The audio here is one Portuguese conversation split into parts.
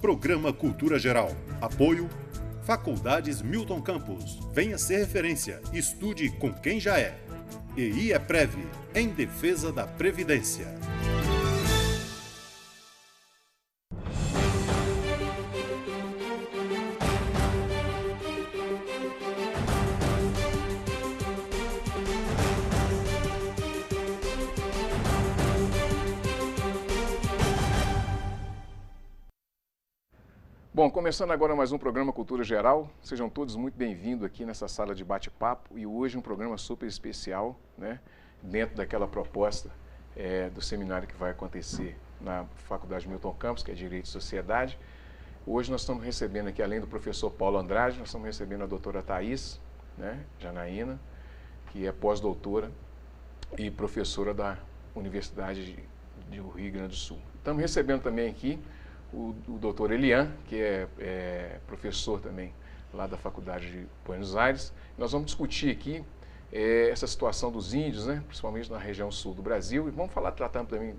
Programa Cultura Geral. Apoio Faculdades Milton Campos. Venha ser referência. Estude com quem já é. E IEPREV, em defesa da Previdência. Bom, começando agora mais um programa Cultura Geral, sejam todos muito bem-vindos aqui nessa sala de bate-papo e hoje um programa super especial, né, dentro daquela proposta do seminário que vai acontecer na Faculdade Milton Campos, que é Direito e Sociedade. Hoje nós estamos recebendo aqui, além do professor Paulo Andrade, nós estamos recebendo a doutora Thaís, né, Janaína, que é pós-doutora e professora da Universidade do Rio Grande do Sul. Estamos recebendo também aqui o doutor Elian, que é professor também lá da Faculdade de Buenos Aires. Nós vamos discutir aqui essa situação dos índios, né, principalmente na região sul do Brasil, e vamos tratando também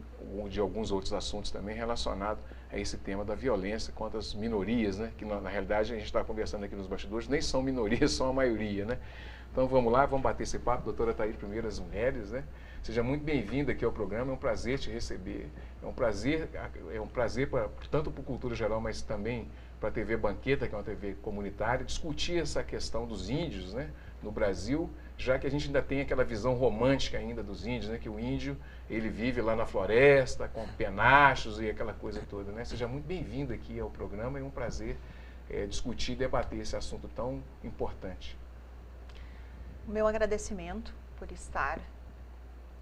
de alguns outros assuntos também relacionados a esse tema da violência contra as minorias, né, que na realidade a gente está conversando aqui nos bastidores, nem são minorias, são a maioria, né. Então vamos lá, vamos bater esse papo. Doutora Thaís, primeiro as mulheres, né? Seja muito bem-vinda aqui ao programa, é um prazer te receber. É um prazer tanto para o Cultura Geral, mas também para a TV Banqueta, que é uma TV comunitária, discutir essa questão dos índios, né, no Brasil, já que a gente ainda tem aquela visão romântica ainda dos índios, né, que o índio, ele vive lá na floresta, com penachos e aquela coisa toda, né? Seja muito bem-vinda aqui ao programa, é um prazer discutir e debater esse assunto tão importante. O meu agradecimento por estar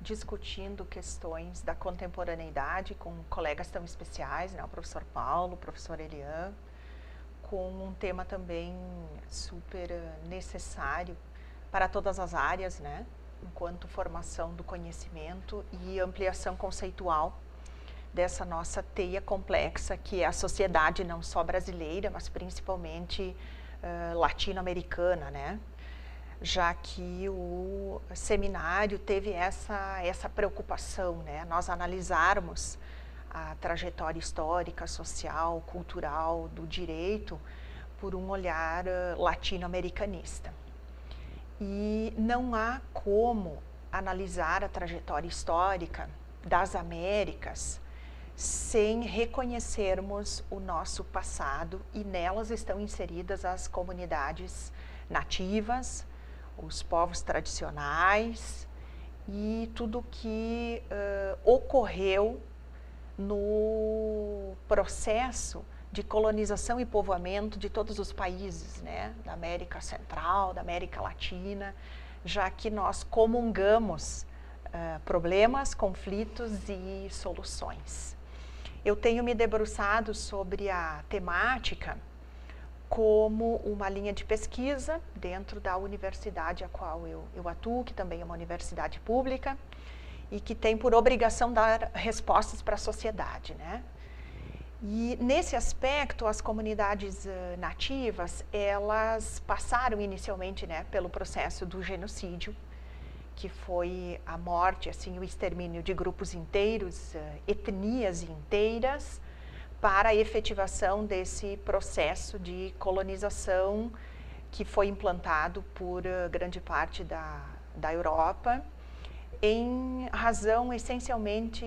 discutindo questões da contemporaneidade com colegas tão especiais, né, o professor Paulo, o professor Elian, com um tema também super necessário para todas as áreas, né, enquanto formação do conhecimento e ampliação conceitual dessa nossa teia complexa, que é a sociedade não só brasileira, mas principalmente latino-americana, né? Já que o seminário teve essa preocupação, né? Nós analisarmos a trajetória histórica, social, cultural do direito por um olhar latino-americanista. E não há como analisar a trajetória histórica das Américas sem reconhecermos o nosso passado, e nelas estão inseridas as comunidades nativas, os povos tradicionais e tudo que ocorreu no processo de colonização e povoamento de todos os países, né, da América Central, da América Latina, já que nós comungamos problemas, conflitos e soluções. Eu tenho me debruçado sobre a temática como uma linha de pesquisa dentro da universidade a qual eu atuo, que também é uma universidade pública e que tem por obrigação dar respostas para a sociedade, né? E nesse aspecto, as comunidades nativas, elas passaram inicialmente, né, pelo processo do genocídio, que foi a morte, assim, o extermínio de grupos inteiros, etnias inteiras, para a efetivação desse processo de colonização que foi implantado por grande parte da Europa, em razão essencialmente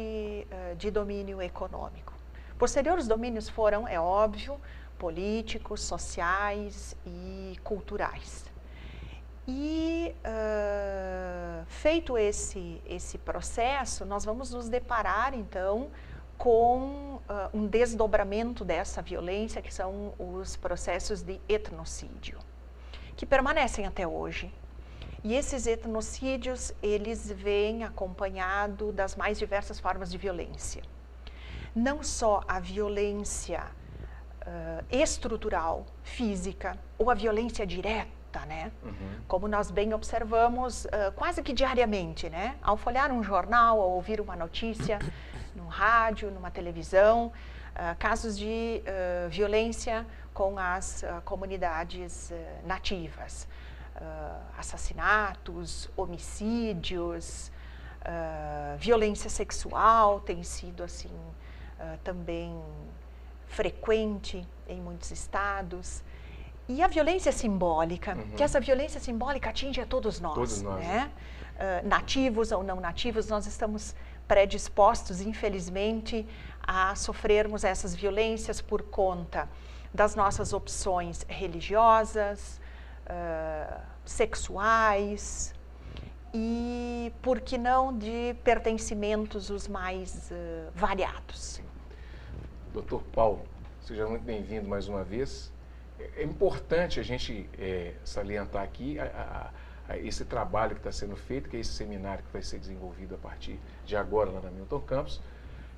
de domínio econômico. Posteriores domínios foram, é óbvio, políticos, sociais e culturais. E feito esse processo, nós vamos nos deparar então com um desdobramento dessa violência, que são os processos de etnocídio, que permanecem até hoje. E esses etnocídios, eles vêm acompanhado das mais diversas formas de violência. Não só a violência estrutural, física, ou a violência direta, né? Como nós bem observamos quase que diariamente, né? Ao folhear um jornal, ao ouvir uma notícia, no rádio, numa televisão, casos de violência com as comunidades nativas, assassinatos, homicídios, violência sexual tem sido assim também frequente em muitos estados. E a violência simbólica, que essa violência simbólica atinge a todos nós, né? Nativos ou não nativos, nós estamos predispostos, infelizmente, a sofrermos essas violências por conta das nossas opções religiosas, sexuais e, por que não, de pertencimentos os mais variados. Doutor Paulo, seja muito bem-vindo mais uma vez. É importante a gente salientar aqui esse trabalho que está sendo feito, que é esse seminário que vai ser desenvolvido a partir de agora lá na Milton Campos,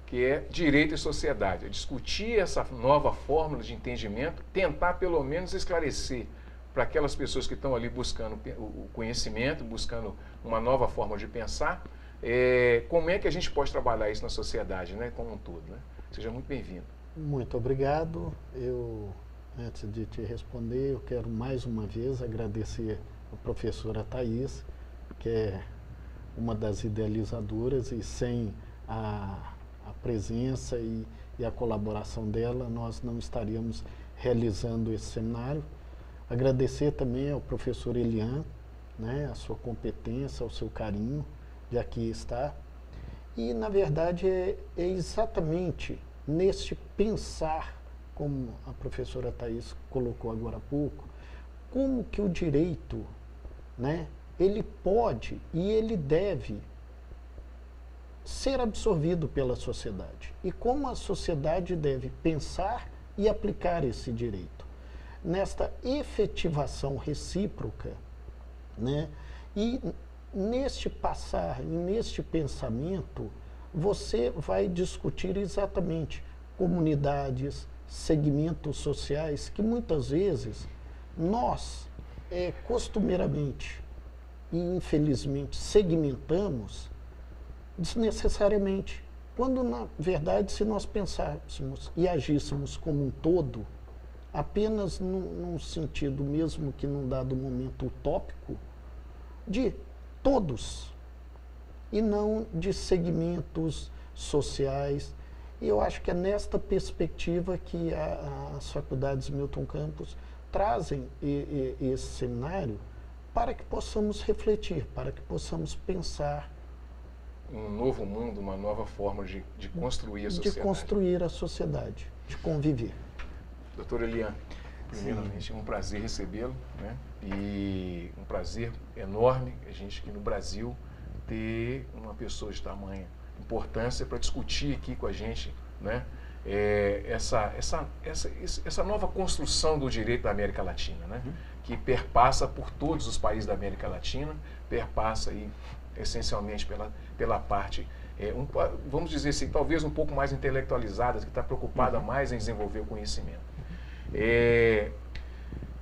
que é Direito e Sociedade, é discutir essa nova fórmula de entendimento, tentar pelo menos esclarecer para aquelas pessoas que estão ali buscando o conhecimento, buscando uma nova forma de pensar, como é que a gente pode trabalhar isso na sociedade, né, como um todo, né? Seja muito bem-vindo. Muito obrigado. Antes de te responder, eu quero mais uma vez agradecer a professora Thaís, que é uma das idealizadoras, e sem a presença e a colaboração dela, nós não estaríamos realizando esse seminário. Agradecer também ao professor Elian, né, a sua competência, o seu carinho de aqui estar. E, na verdade, é exatamente neste pensar, como a professora Thaís colocou agora há pouco, como que o direito, né, ele pode e ele deve ser absorvido pela sociedade. E como a sociedade deve pensar e aplicar esse direito. Nesta efetivação recíproca, né, e neste passar e neste pensamento, você vai discutir exatamente comunidades, segmentos sociais que muitas vezes nós costumeiramente e infelizmente segmentamos desnecessariamente, quando na verdade, se nós pensássemos e agíssemos como um todo, apenas num sentido, mesmo que num dado momento utópico, de todos e não de segmentos sociais. E eu acho que é nesta perspectiva que as faculdades Milton Campos trazem esse seminário para que possamos refletir, para que possamos pensar. Um novo mundo, uma nova forma de construir a sociedade. De construir a sociedade, de conviver. Doutor Elian, primeiramente é um prazer recebê-lo, né? E um prazer enorme a gente aqui no Brasil ter uma pessoa de tamanha importância para discutir aqui com a gente, né, essa nova construção do direito da América Latina, né, que perpassa por todos os países da América Latina, perpassa aí, essencialmente pela parte, vamos dizer assim, talvez um pouco mais intelectualizada, que está preocupada mais em desenvolver o conhecimento.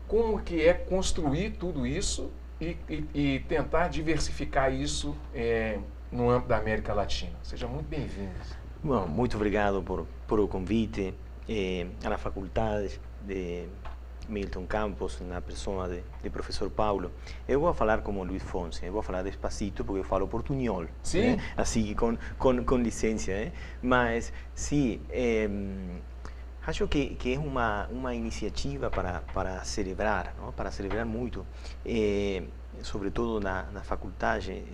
Como que é construir tudo isso e tentar diversificar isso no âmbito da América Latina? Seja muito bem-vindo. Bom, muito obrigado por o convite à faculdade de Milton Campos, na pessoa de professor Paulo. Eu vou falar como Luiz Fonsi, eu vou falar despacito porque eu falo portunhol. Sim. Assim, com licença. Mas, sim, acho que é uma iniciativa para celebrar, não? Para celebrar muito, sobretudo na faculdade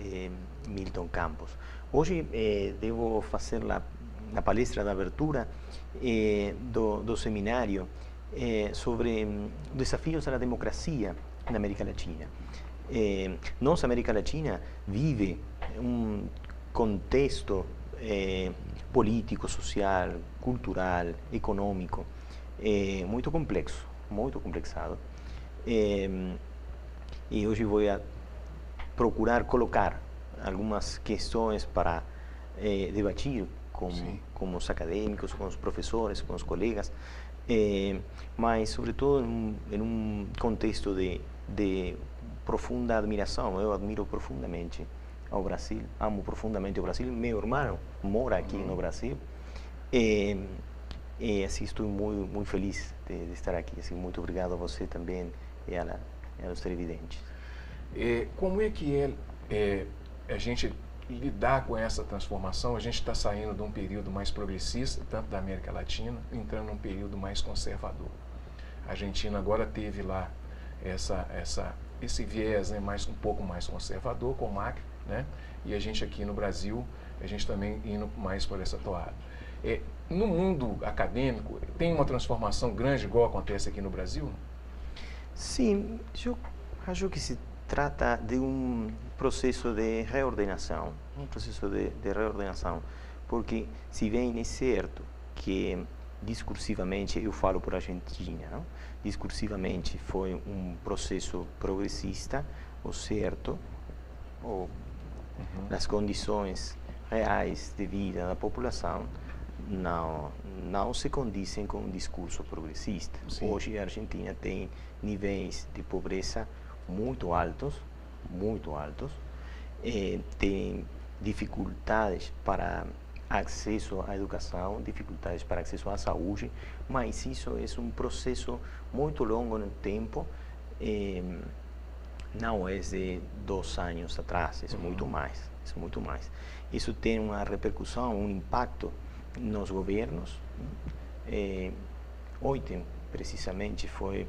Milton Campos. Hoje devo fazer a palestra de abertura do seminário sobre desafios à democracia na América Latina. Nossa América Latina vive um contexto político, social, cultural, econômico muito complexo, muito complexado. E hoje vou procurar colocar algumas questões para debater com os acadêmicos, com os professores, com os colegas, mas sobretudo em um contexto de profunda admiração. Eu admiro profundamente ao Brasil, amo profundamente o Brasil. Meu irmão mora aqui no Brasil e assim estou muito feliz de estar aqui. Assim, muito obrigado a você também e aos televidentes. Como é que a gente lidar com essa transformação? A gente está saindo de um período mais progressista, tanto da América Latina, entrando num período mais conservador. A Argentina agora teve lá esse viés, né, um pouco mais conservador com o Macri, né? E a gente aqui no Brasil, a gente também indo mais por essa toada. No mundo acadêmico, tem uma transformação grande igual acontece aqui no Brasil? Sim, eu acho que se trata de um processo de reordenação, porque se bem é certo que discursivamente, eu falo por Argentina, não? Discursivamente foi um processo progressista, o certo, as condições reais de vida da população não se condizem com um discurso progressista. Sim. Hoje a Argentina tem níveis de pobreza muito altos, tem dificuldades para acesso à educação, dificuldades para acesso à saúde, mas isso é um processo muito longo no tempo, não é de 2 anos atrás, é muito mais, Isso tem uma repercussão, um impacto nos governos. Ontem, precisamente, foi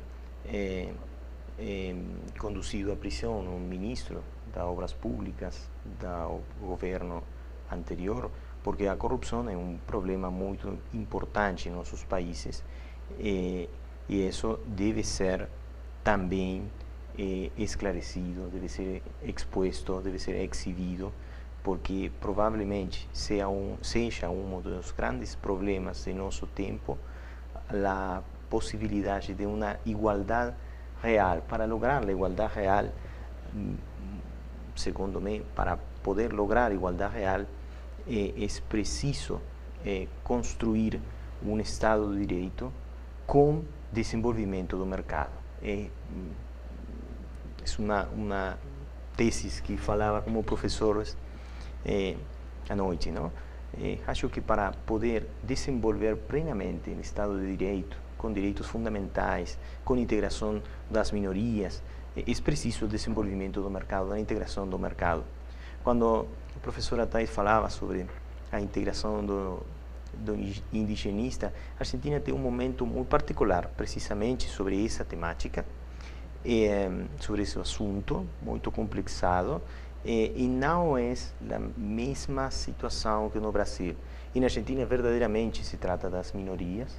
conduzido à prisão um ministro das Obras Públicas do governo anterior, porque a corrupção é um problema muito importante em nossos países e isso deve ser também esclarecido, deve ser exposto, deve ser exhibido, porque provavelmente seja um dos grandes problemas de nosso tempo a possibilidade de uma igualdade real. Para lograr a igualdade real, segundo mim, para poder lograr a igualdade real, é preciso construir um Estado de Direito com desenvolvimento do mercado. É uma tese que falava como professores à noite, não? Acho que para poder desenvolver plenamente o Estado de Direito, com direitos fundamentais, com integração das minorias, é preciso desenvolvimento do mercado, da integração do mercado. Quando a professora Thais falava sobre a integração do indigenista, a Argentina tem um momento muito particular, precisamente sobre essa temática, sobre esse assunto muito complexado, e não é a mesma situação que no Brasil. E na Argentina, verdadeiramente, se trata das minorias,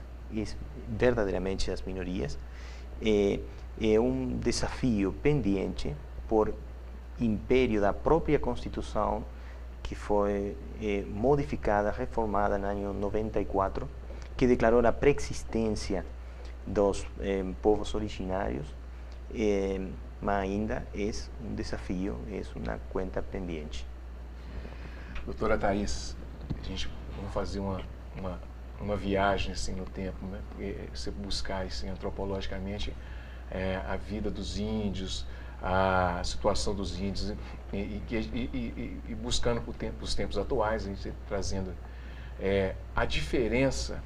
é um desafio pendente por império da própria Constituição, que foi modificada, reformada no ano 94, que declarou a preexistência dos povos originários, mas ainda é um desafio, é uma conta pendente. Doutora Thais, vamos fazer uma viagem assim, no tempo, né? Você buscar assim, antropologicamente a vida dos índios, a situação dos índios e buscando os tempos atuais, a gente trazendo a diferença.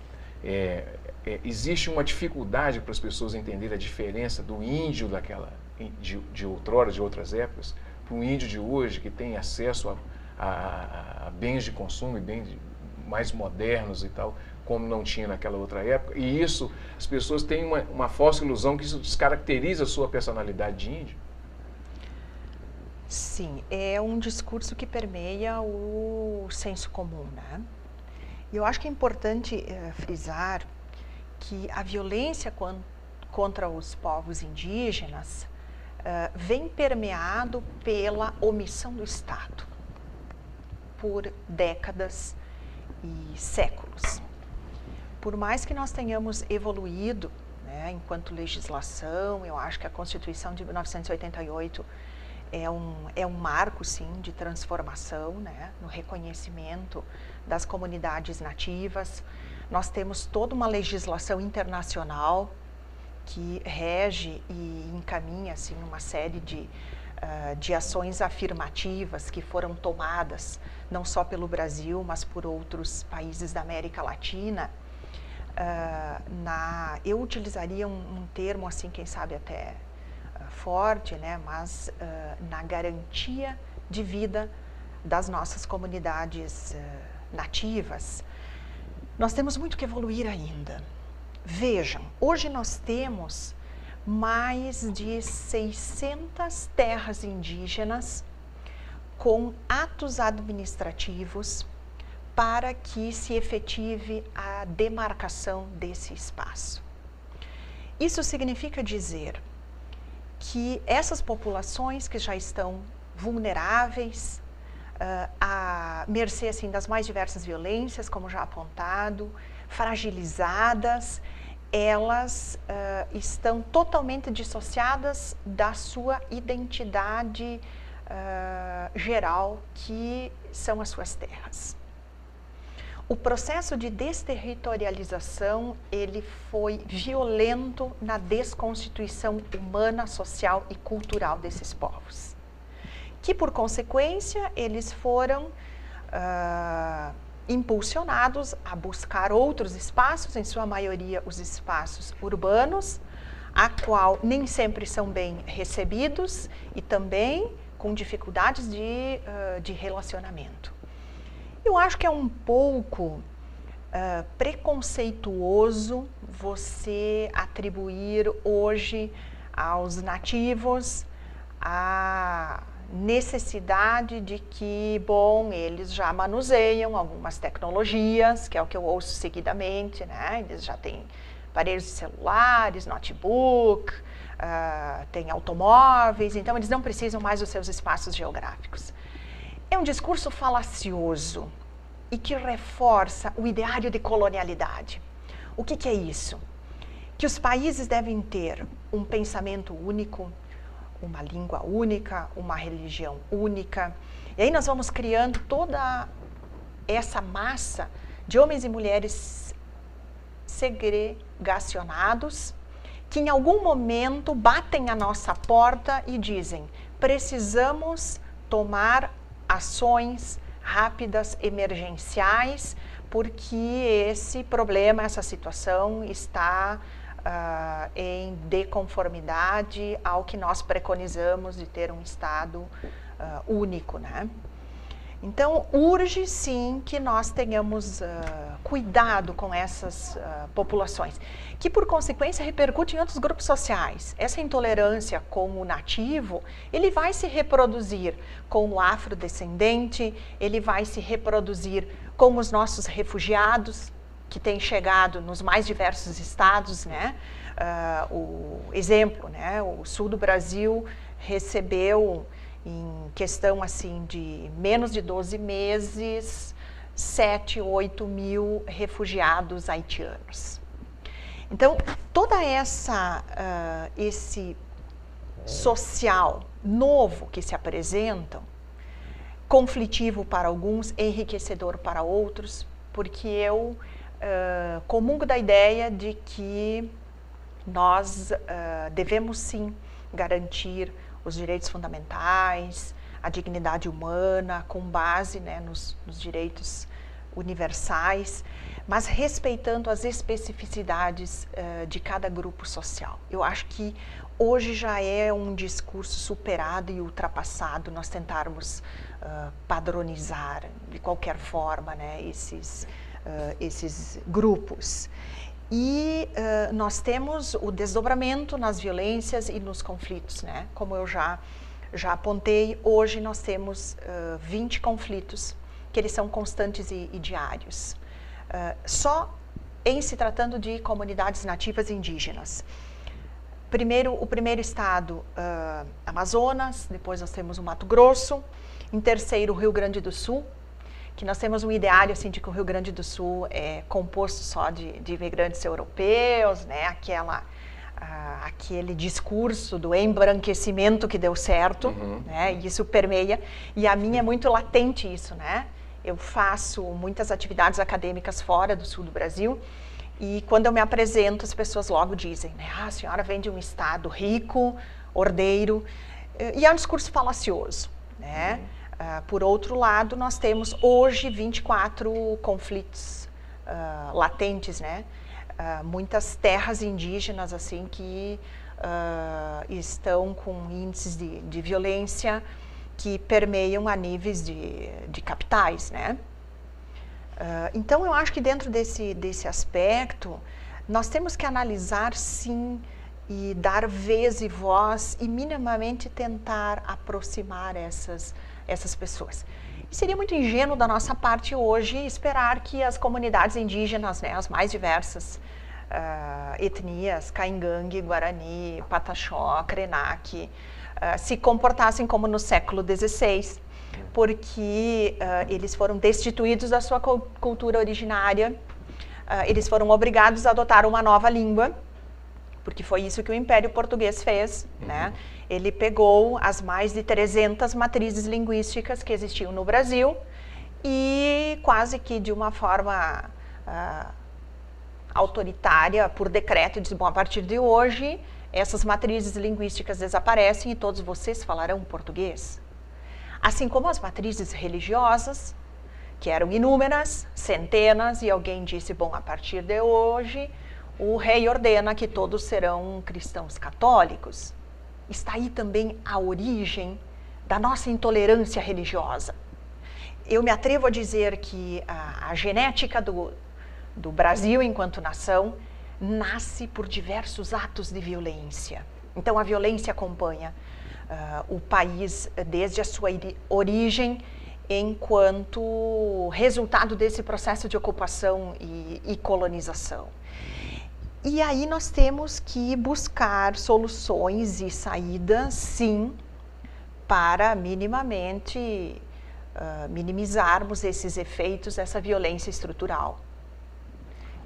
Existe uma dificuldade para as pessoas entenderem a diferença do índio de outrora, de outras épocas, para o índio de hoje, que tem acesso a bens de consumo e bens mais modernos e tal, como não tinha naquela outra época. E isso, as pessoas têm uma falsa ilusão que isso descaracteriza a sua personalidade de índio. Sim, é um discurso que permeia o senso comum, né? E eu acho que é importante frisar que a violência contra os povos indígenas vem permeado pela omissão do Estado por décadas e séculos. Por mais que nós tenhamos evoluído, né, enquanto legislação, eu acho que a Constituição de 1988 é um marco, sim, de transformação, né, no reconhecimento das comunidades nativas. Nós temos toda uma legislação internacional que rege e encaminha assim, uma série de ações afirmativas que foram tomadas, não só pelo Brasil, mas por outros países da América Latina. Eu utilizaria um termo, assim, quem sabe até forte, né, mas na garantia de vida das nossas comunidades nativas, nós temos muito que evoluir ainda. Vejam, hoje nós temos mais de 600 terras indígenas com atos administrativos para que se efetive a demarcação desse espaço. Isso significa dizer que essas populações que já estão vulneráveis, à mercê assim, das mais diversas violências, como já apontado, fragilizadas, elas estão totalmente dissociadas da sua identidade geral, que são as suas terras. O processo de desterritorialização, ele foi violento na desconstituição humana, social e cultural desses povos, que por consequência eles foram impulsionados a buscar outros espaços, em sua maioria os espaços urbanos, a qual nem sempre são bem recebidos e também com dificuldades de relacionamento. Eu acho que é um pouco preconceituoso você atribuir hoje aos nativos a necessidade de que, bom, eles já manuseiam algumas tecnologias, que é o que eu ouço seguidamente, né? Eles já têm aparelhos celulares, notebook, têm automóveis, então eles não precisam mais dos seus espaços geográficos. É um discurso falacioso e que reforça o ideário de colonialidade. O que é isso? Que os países devem ter um pensamento único, uma língua única, uma religião única. E aí nós vamos criando toda essa massa de homens e mulheres segregacionados, que em algum momento batem à nossa porta e dizem: precisamos tomar ações rápidas, emergenciais, porque esse problema, essa situação está em deconformidade ao que nós preconizamos de ter um Estado único, né? Então, urge sim que nós tenhamos cuidado com essas populações, que por consequência repercute em outros grupos sociais. Essa intolerância com o nativo, ele vai se reproduzir com o afrodescendente, ele vai se reproduzir com os nossos refugiados, que têm chegado nos mais diversos estados, né? O exemplo, né? O sul do Brasil recebeu, em questão assim de menos de 12 meses, 7, 8 mil refugiados haitianos. Então, toda esse social novo que se apresentam, conflitivo para alguns, enriquecedor para outros, porque eu comungo da ideia de que nós devemos sim garantir os direitos fundamentais, a dignidade humana, com base, né, nos direitos universais, mas respeitando as especificidades de cada grupo social. Eu acho que hoje já é um discurso superado e ultrapassado nós tentarmos padronizar de qualquer forma, né, esses grupos. E nós temos o desdobramento nas violências e nos conflitos, né? Como eu já apontei, hoje nós temos 20 conflitos, que eles são constantes e diários. Só em se tratando de comunidades nativas indígenas. O primeiro estado, Amazonas, depois nós temos o Mato Grosso, em terceiro, o Rio Grande do Sul, que nós temos um ideário assim, de que o Rio Grande do Sul é composto só de imigrantes europeus, né? Aquele discurso do embranquecimento que deu certo, né? E isso permeia, e a minha é muito latente isso, né? Eu faço muitas atividades acadêmicas fora do sul do Brasil, e quando eu me apresento, as pessoas logo dizem, né? A senhora vem de um estado rico, ordeiro, e é um discurso falacioso, né? Por outro lado, nós temos hoje 24 conflitos latentes, né? Muitas terras indígenas assim que estão com índices de violência que permeiam a níveis de capitais, né? Então, eu acho que dentro desse aspecto, nós temos que analisar, sim, e dar vez e voz e minimamente tentar aproximar essas pessoas. E seria muito ingênuo da nossa parte hoje esperar que as comunidades indígenas, né, as mais diversas etnias, Caingangue, Guarani, Pataxó, Krenak, se comportassem como no século XVI, porque eles foram destituídos da sua cultura originária, eles foram obrigados a adotar uma nova língua, porque foi isso que o Império Português fez, né? Ele pegou as mais de 300 matrizes linguísticas que existiam no Brasil e quase que de uma forma autoritária, por decreto, disse, bom, a partir de hoje, essas matrizes linguísticas desaparecem e todos vocês falarão português. Assim como as matrizes religiosas, que eram inúmeras, centenas, e alguém disse, bom, a partir de hoje, o rei ordena que todos serão cristãos católicos. Está aí também a origem da nossa intolerância religiosa. Eu me atrevo a dizer que a genética do Brasil enquanto nação nasce por diversos atos de violência. Então, a violência acompanha o país desde a sua origem, enquanto resultado desse processo de ocupação e colonização. E aí nós temos que buscar soluções e saídas, sim, para minimamente minimizarmos esses efeitos dessa violência estrutural,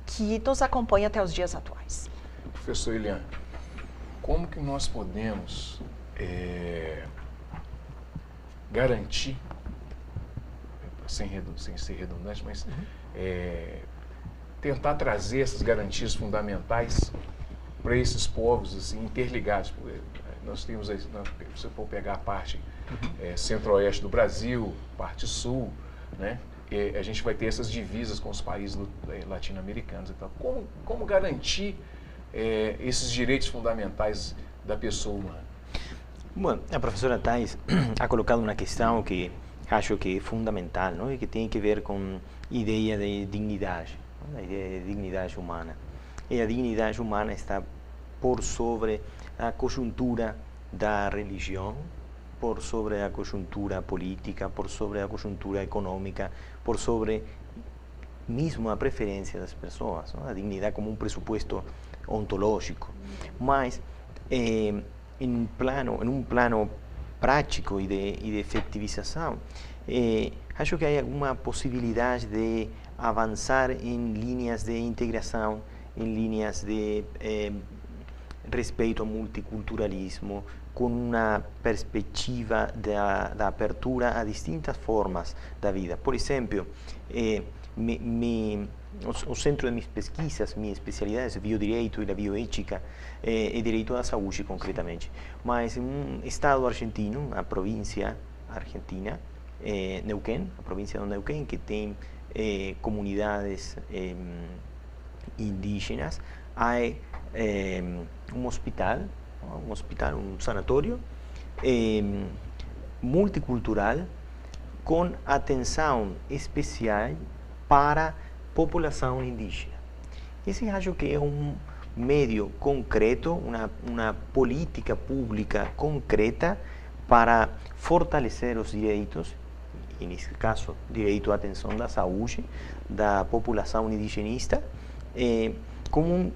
que nos acompanha até os dias atuais. Professor Eliane, como que nós podemos garantir, sem ser redundante, mas tentar trazer essas garantias fundamentais para esses povos assim, interligados? Nós temos, se você for pegar a parte centro-oeste do Brasil, parte sul, né? A gente vai ter essas divisas com os países latino-americanos. Então, como garantir esses direitos fundamentais da pessoa humana? Bom, a professora Thais ha colocado uma questão que acho que é fundamental, não? E que tem que ver com a ideia de dignidade, a ideia de dignidade humana. E a dignidade humana está por sobre a conjuntura da religião, por sobre a conjuntura política, por sobre a conjuntura econômica, por sobre mesmo a preferência das pessoas, não? A dignidade como um pressuposto ontológico. Mas em um plano prático e de efetivização, acho que há alguma possibilidade de avançar em linhas de integração, em linhas de respeito ao multiculturalismo, com uma perspectiva da abertura a distintas formas da vida. Por exemplo, o centro de minhas pesquisas, minhas especialidades, biodireito e a bioética, é direito à saúde, concretamente. Mas em um estado argentino, a província argentina, Neuquén, a província de Neuquén, que tem comunidades indígenas, há um hospital, um sanatório multicultural com atenção especial para a população indígena. Esse acho que é um meio concreto, uma política pública concreta para fortalecer os direitos, e nesse caso, direito à atenção da saúde da população indigenista, como um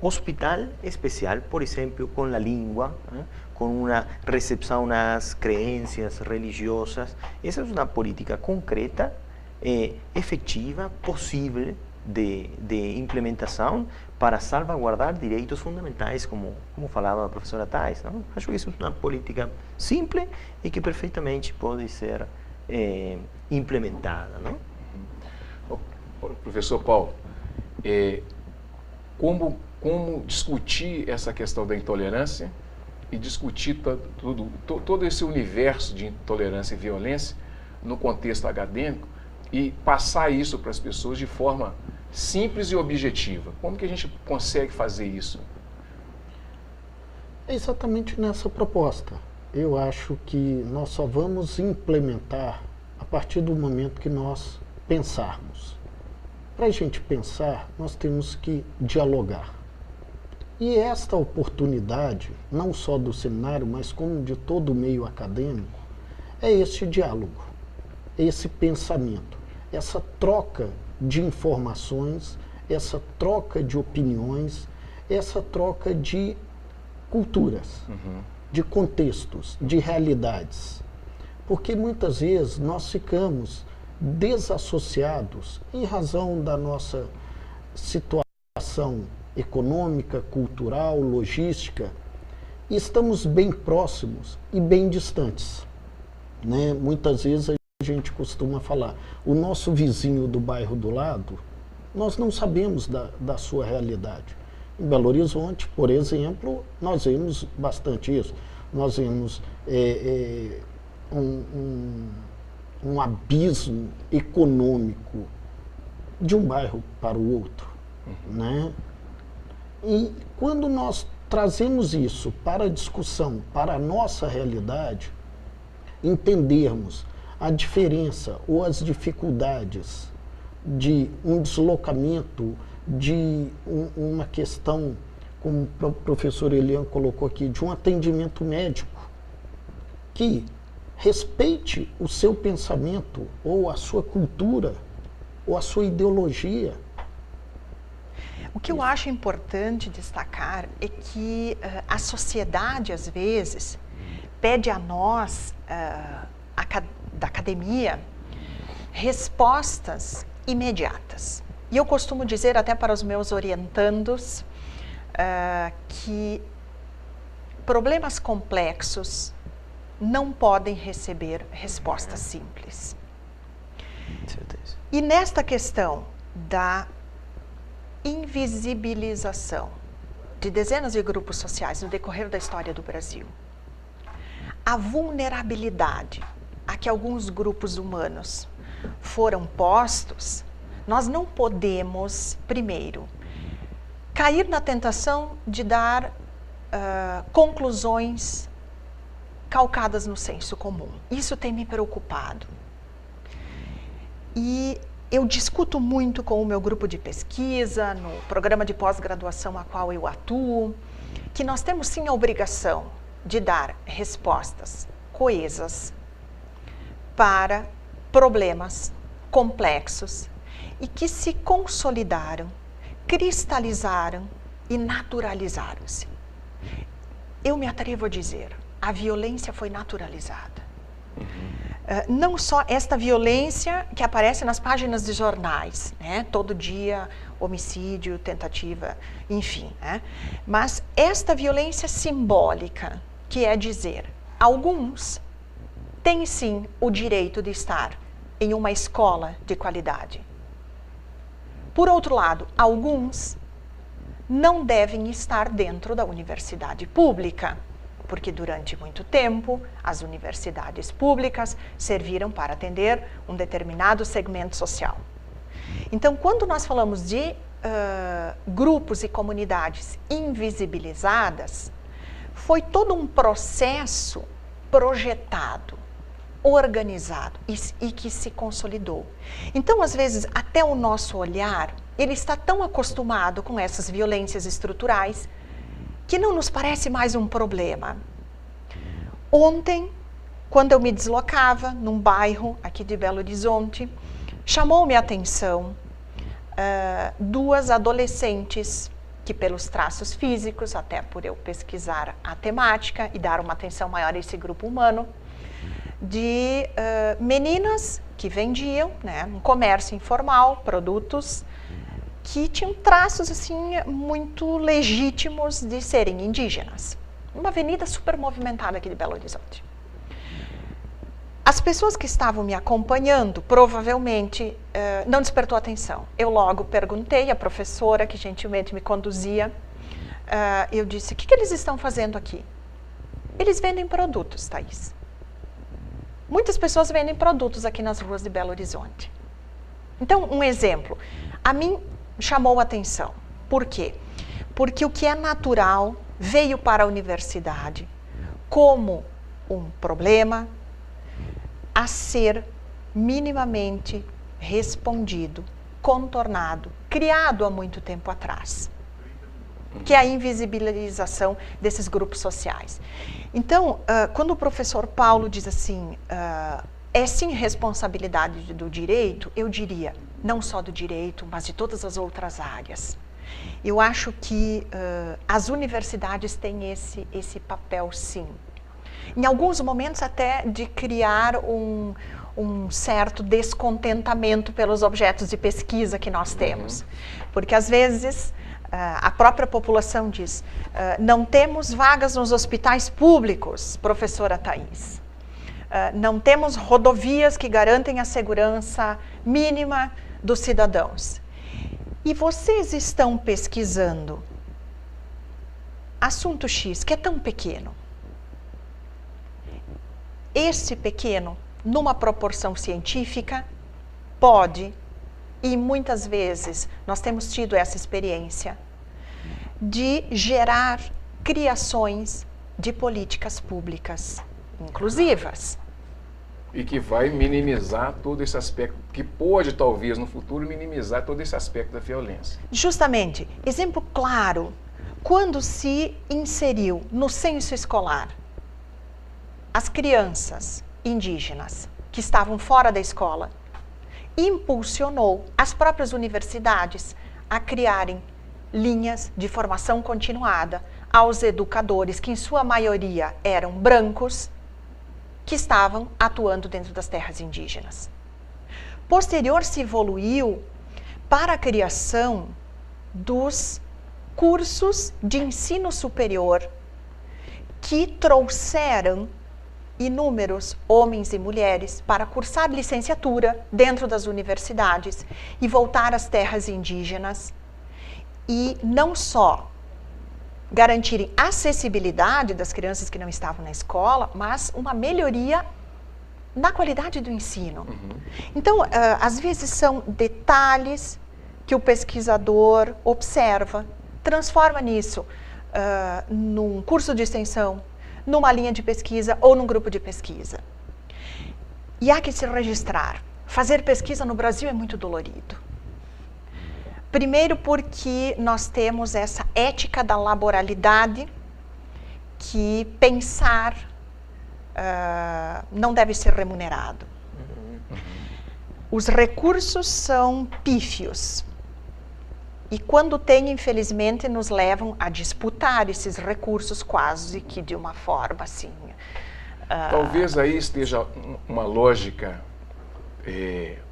hospital especial, por exemplo, com a língua, com uma recepção às crenças religiosas. Essa é uma política concreta, efetiva, possível de implementação para salvaguardar direitos fundamentais, como falava a professora Thais, não? Acho que isso é uma política simples e que perfeitamente pode ser implementada, não? Professor Paulo, como discutir essa questão da intolerância e discutir todo esse universo de intolerância e violência no contexto acadêmico e passar isso para as pessoas de forma simples e objetiva? Como que a gente consegue fazer isso? É exatamente nessa proposta. eu acho que nós só vamos implementar a partir do momento que nós pensarmos. Para a gente pensar, nós temos que dialogar. E esta oportunidade, não só do seminário, mas como de todo o meio acadêmico, é esse diálogo, esse pensamento, essa troca de informações, essa troca de opiniões, essa troca de culturas, de contextos, de realidades. Porque muitas vezes nós ficamos desassociados em razão da nossa situação econômica, cultural, logística, e estamos bem próximos e bem distantes, né? Muitas vezes a gente costuma falar, o nosso vizinho do bairro do lado, nós não sabemos da sua realidade. Em Belo Horizonte, por exemplo, nós vemos bastante isso. Nós vemos um abismo econômico de um bairro para o outro, né? E quando nós trazemos isso para a discussão, para a nossa realidade, entendermos a diferença ou as dificuldades de um deslocamento, de uma questão, como o professor Elian colocou aqui, de um atendimento médico, que respeite o seu pensamento, ou a sua cultura, ou a sua ideologia. O que eu acho importante destacar é que a sociedade, às vezes, pede a nós, da academia, respostas imediatas. E eu costumo dizer até para os meus orientandos que problemas complexos não podem receber respostas simples. Certeza. E nesta questão da invisibilização de dezenas de grupos sociais no decorrer da história do Brasil, a vulnerabilidade a que alguns grupos humanos foram postos, nós não podemos, primeiro, cair na tentação de dar conclusões calcadas no senso comum. Isso tem me preocupado. E eu discuto muito com o meu grupo de pesquisa, no programa de pós-graduação a qual eu atuo, que nós temos sim a obrigação de dar respostas coesas para problemas complexos e que se consolidaram, cristalizaram e naturalizaram-se. Eu me atrevo a dizer, a violência foi naturalizada. Não só esta violência que aparece nas páginas de jornais, né? Todo dia homicídio, tentativa, enfim, né? Mas esta violência simbólica, que é dizer, alguns têm sim o direito de estar em uma escola de qualidade. Por outro lado, alguns não devem estar dentro da universidade pública, porque durante muito tempo as universidades públicas serviram para atender um determinado segmento social. Então, quando nós falamos de grupos e comunidades invisibilizadas, foi todo um processo projetado, organizado e que se consolidou. Então, às vezes, até o nosso olhar, ele está tão acostumado com essas violências estruturais que não nos parece mais um problema. Ontem, quando eu me deslocava num bairro aqui de Belo Horizonte, chamou-me a atenção duas adolescentes que, pelos traços físicos, até por eu pesquisar a temática e dar uma atenção maior a esse grupo humano, de meninas que vendiam, né, um comércio informal, produtos que tinham traços assim muito legítimos de serem indígenas. Uma avenida super movimentada aqui de Belo Horizonte. As pessoas que estavam me acompanhando provavelmente não despertou atenção. Eu logo perguntei à professora que gentilmente me conduzia, eu disse, o que eles estão fazendo aqui? Eles vendem produtos, Thaís. Muitas pessoas vendem produtos aqui nas ruas de Belo Horizonte. Então, um exemplo, a mim chamou a atenção. Por quê? Porque o que é natural veio para a universidade como um problema a ser minimamente respondido, contornado, criado há muito tempo atrás, que é a invisibilização desses grupos sociais. Então, quando o professor Paulo diz assim, é sim responsabilidade do direito, eu diria, não só do direito, mas de todas as outras áreas. Eu acho que as universidades têm esse papel, sim. Em alguns momentos até de criar um certo descontentamento pelos objetos de pesquisa que nós temos. Porque às vezes a própria população diz, não temos vagas nos hospitais públicos, professora Thais. Não temos rodovias que garantem a segurança mínima dos cidadãos. E vocês estão pesquisando assunto X, que é tão pequeno. Esse pequeno, numa proporção científica, pode, e muitas vezes nós temos tido essa experiência, de gerar criações de políticas públicas inclusivas. E que vai minimizar todo esse aspecto, que pode talvez no futuro minimizar todo esse aspecto da violência. Justamente, exemplo claro, quando se inseriu no censo escolar as crianças indígenas que estavam fora da escola, impulsionou as próprias universidades a criarem linhas de formação continuada aos educadores, que em sua maioria eram brancos, que estavam atuando dentro das terras indígenas. Posterior se evoluiu para a criação dos cursos de ensino superior que trouxeram inúmeros homens e mulheres para cursar licenciatura dentro das universidades e voltar às terras indígenas e não só garantirem acessibilidade das crianças que não estavam na escola, mas uma melhoria na qualidade do ensino. Então, às vezes são detalhes que o pesquisador observa, transforma nisso num curso de extensão, numa linha de pesquisa ou num grupo de pesquisa. E há que se registrar, fazer pesquisa no Brasil é muito dolorido. Primeiro porque nós temos essa ética da laboralidade, que pensar não deve ser remunerado. Os recursos são pífios. E quando tem, infelizmente, nos levam a disputar esses recursos quase que de uma forma assim... Talvez aí esteja uma lógica,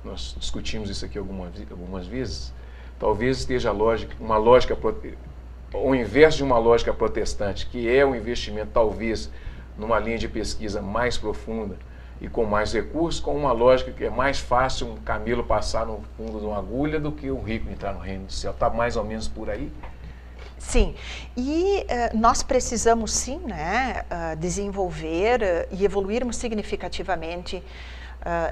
nós discutimos isso aqui algumas vezes, talvez esteja uma lógica, ao invés de uma lógica protestante, que é um investimento talvez numa linha de pesquisa mais profunda e com mais recursos, com uma lógica que é mais fácil um camelo passar no fundo de uma agulha do que um rico entrar no reino do céu. Está mais ou menos por aí? Sim, e nós precisamos sim, né, desenvolver e evoluirmos significativamente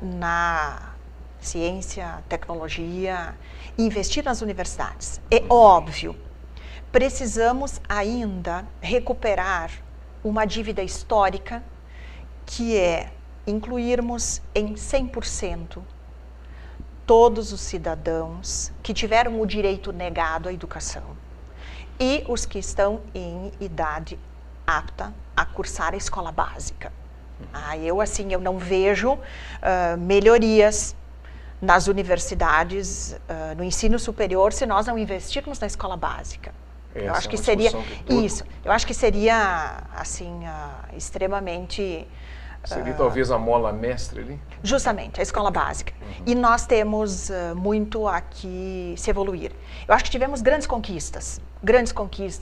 na ciência, tecnologia, investir nas universidades. É óbvio, precisamos ainda recuperar uma dívida histórica, que é incluirmos em 100% todos os cidadãos que tiveram o direito negado à educação e os que estão em idade apta a cursar a escola básica. Eu não vejo melhorias nas universidades, no ensino superior, se nós não investirmos na escola básica. Eu acho que seria isso. Eu acho que seria assim extremamente... Seria talvez a mola mestre ali? Justamente, a escola básica. E nós temos muito a que se evoluir. Eu acho que tivemos grandes conquistas,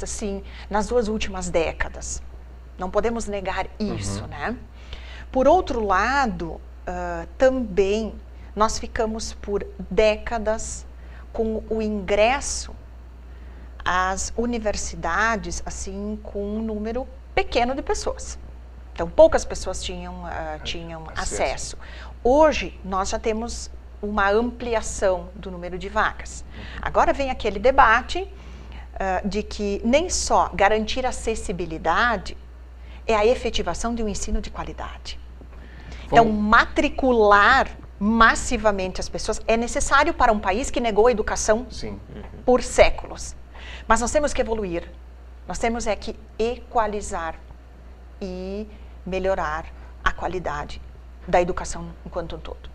sim, nas 2 últimas décadas. Não podemos negar isso, né? Por outro lado, também nós ficamos por décadas com o ingresso às universidades, assim, com um número pequeno de pessoas. Então, poucas pessoas tinham acesso. Hoje, nós já temos uma ampliação do número de vagas. Agora vem aquele debate de que nem só garantir acessibilidade é a efetivação de um ensino de qualidade. Então, matricular massivamente as pessoas é necessário para um país que negou a educação por séculos. Mas nós temos que evoluir, nós temos que equalizar e melhorar a qualidade da educação enquanto um todo.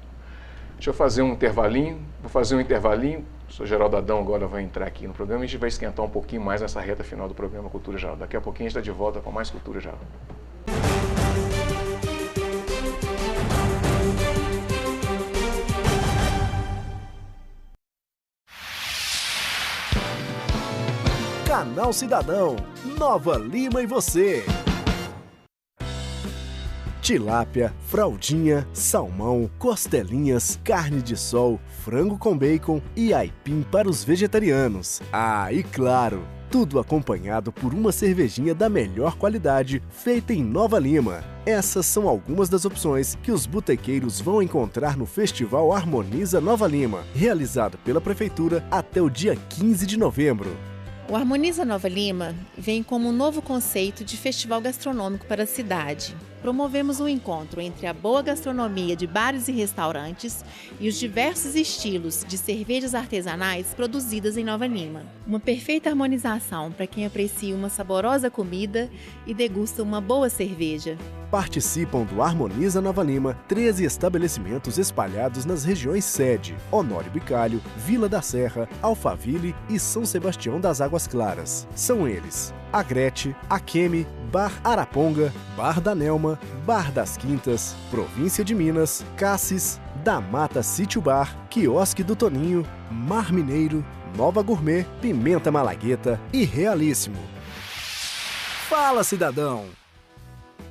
Deixa eu fazer um intervalinho, vou fazer um intervalinho. O professor Geraldo Adão agora vai entrar aqui no programa e a gente vai esquentar um pouquinho mais nessa reta final do programa Cultura Geral. Daqui a pouquinho a gente está de volta com mais Cultura Geral. Canal Cidadão, Nova Lima e você. Tilápia, fraldinha, salmão, costelinhas, carne de sol, frango com bacon e aipim para os vegetarianos. Ah, e claro, tudo acompanhado por uma cervejinha da melhor qualidade, feita em Nova Lima. Essas são algumas das opções que os botequeiros vão encontrar no Festival Harmoniza Nova Lima, realizado pela Prefeitura até o dia 15 de novembro. O Harmoniza Nova Lima vem como um novo conceito de festival gastronômico para a cidade. Promovemos um encontro entre a boa gastronomia de bares e restaurantes e os diversos estilos de cervejas artesanais produzidas em Nova Lima. Uma perfeita harmonização para quem aprecia uma saborosa comida e degusta uma boa cerveja. Participam do Harmoniza Nova Lima 13 estabelecimentos espalhados nas regiões sede, Honório Bicalho, Vila da Serra, Alphaville e São Sebastião das Águas Claras. São eles: Agreste, Aqueme, Bar Araponga, Bar da Nelma, Bar das Quintas, Província de Minas, Cassis, da Mata Sítio Bar, Quiosque do Toninho, Mar Mineiro, Nova Gourmet, Pimenta Malagueta e Realíssimo. Fala, cidadão!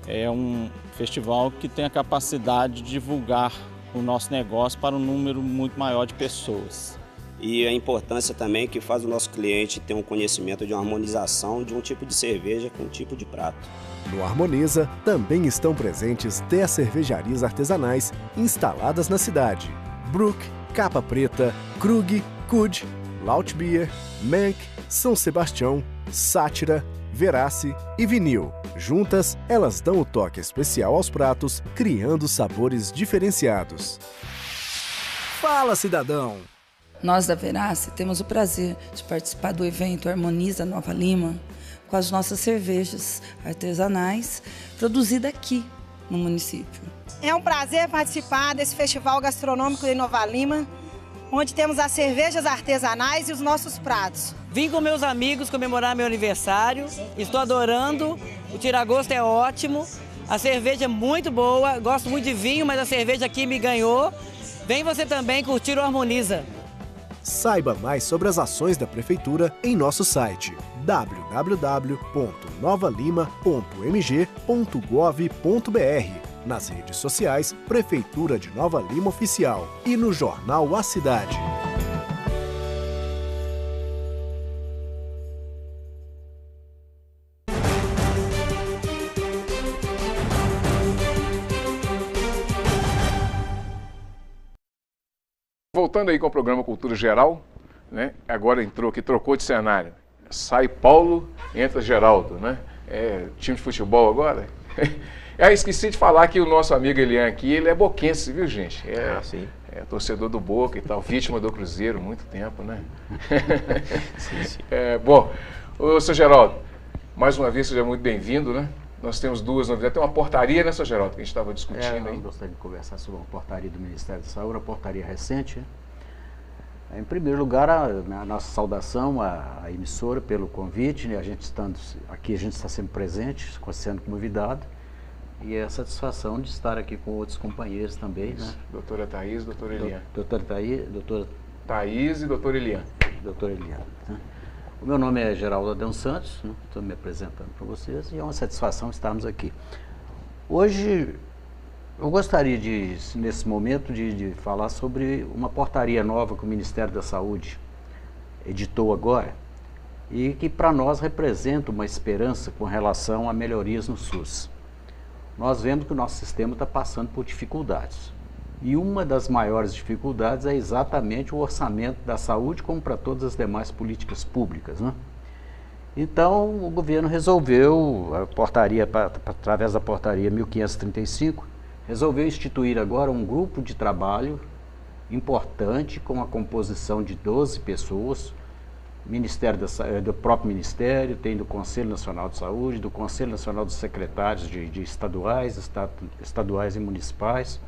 É um festival que tem a capacidade de divulgar o nosso negócio para um número muito maior de pessoas. E a importância também que faz o nosso cliente ter um conhecimento de uma harmonização de um tipo de cerveja com um tipo de prato. No Harmoniza também estão presentes 10 cervejarias artesanais instaladas na cidade: Brook, Capa Preta, Krug, Kud, Laut Beer, Menck, São Sebastião, Sátira, Verace e Vinil. Juntas, elas dão o toque especial aos pratos, criando sabores diferenciados. Fala, cidadão! Nós da Verace temos o prazer de participar do evento Harmoniza Nova Lima com as nossas cervejas artesanais produzidas aqui no município. É um prazer participar desse festival gastronômico em Nova Lima, onde temos as cervejas artesanais e os nossos pratos. Vim com meus amigos comemorar meu aniversário, estou adorando, o tiragosto é ótimo, a cerveja é muito boa, gosto muito de vinho, mas a cerveja aqui me ganhou. Vem você também curtir o Harmoniza. Saiba mais sobre as ações da Prefeitura em nosso site www.novalima.mg.gov.br, nas redes sociais Prefeitura de Nova Lima Oficial e no jornal A Cidade. Voltando aí com o programa Cultura Geral, né? Agora trocou de cenário. Sai Paulo, entra Geraldo, né? É time de futebol agora. Esqueci de falar que o nosso amigo Elian aqui, ele é boquense, viu, gente? Sim. É torcedor do Boca e tal, vítima do Cruzeiro, muito tempo, né? Sim. Bom, ô, seu Geraldo, mais uma vez seja muito bem-vindo, né? Nós temos duas novidades. Tem uma portaria, né, seu Geraldo, que a gente estava discutindo aí. Eu gostaria de conversar sobre uma portaria do Ministério da Saúde, uma portaria recente. Em primeiro lugar, a nossa saudação à emissora pelo convite, né? A gente estando aqui, a gente está sempre presente, sendo convidado. E é a satisfação de estar aqui com outros companheiros também, né? Doutora Thaís, doutor Elian. Doutora Thaís e doutor Elian. Doutor Elian. Né? O meu nome é Geraldo Adão Santos, estou me apresentando para vocês e é uma satisfação estarmos aqui. Hoje, eu gostaria nesse momento, de falar sobre uma portaria nova que o Ministério da Saúde editou agora e que para nós representa uma esperança com relação a melhorias no SUS. Nós vemos que o nosso sistema está passando por dificuldades. E uma das maiores dificuldades é exatamente o orçamento da saúde, como para todas as demais políticas públicas, né? Então, o governo resolveu, através da portaria 1535, resolveu instituir agora um grupo de trabalho importante, com a composição de 12 pessoas, do próprio Ministério, tem do Conselho Nacional de Saúde, do Conselho Nacional dos Secretários de estaduais e municipais,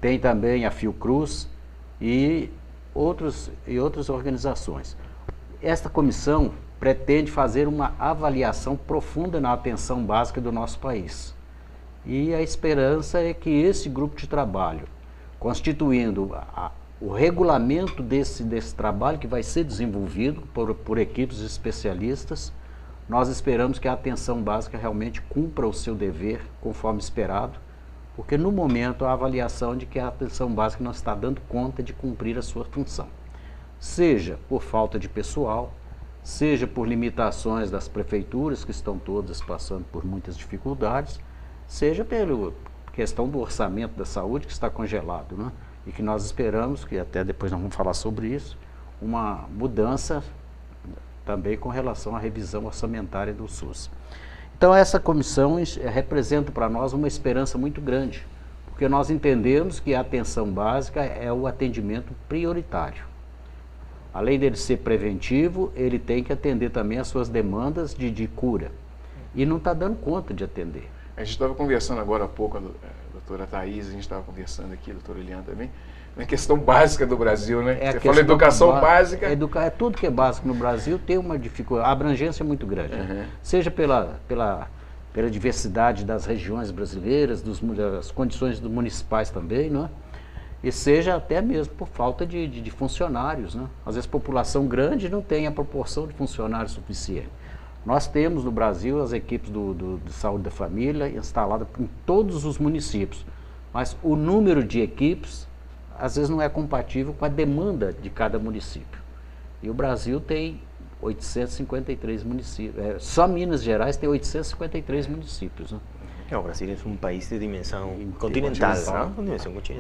tem também a Fiocruz e outras organizações. Esta comissão pretende fazer uma avaliação profunda na atenção básica do nosso país. E a esperança é que esse grupo de trabalho, constituindo o regulamento desse trabalho que vai ser desenvolvido por equipes especialistas, nós esperamos que a atenção básica realmente cumpra o seu dever conforme esperado, porque no momento há a avaliação de que a atenção básica não está dando conta de cumprir a sua função, seja por falta de pessoal, seja por limitações das prefeituras, que estão todas passando por muitas dificuldades, seja pela questão do orçamento da saúde, que está congelado, né? E que nós esperamos, que até depois nós vamos falar sobre isso, uma mudança também com relação à revisão orçamentária do SUS. Então essa comissão representa para nós uma esperança muito grande, porque nós entendemos que a atenção básica é o atendimento prioritário. Além dele ser preventivo, ele tem que atender também as suas demandas de cura. E não está dando conta de atender. A gente estava conversando agora há pouco, a doutora Thaís, a gente estava conversando aqui, a doutora Eliane também, na questão básica do Brasil, né? Você fala educação básica. Tudo que é básico no Brasil tem uma dificuldade, a abrangência é muito grande. Né? Seja pela diversidade das regiões brasileiras, das condições dos municipais também, não é? E seja até mesmo por falta de funcionários, né? Às vezes a população grande não tem a proporção de funcionários suficiente. Nós temos no Brasil as equipes de saúde da família instaladas em todos os municípios, mas o número de equipes às vezes não é compatível com a demanda de cada município. E o Brasil tem 853 municípios, só Minas Gerais tem 853 municípios. Né? O Brasil é um país de dimensão continental.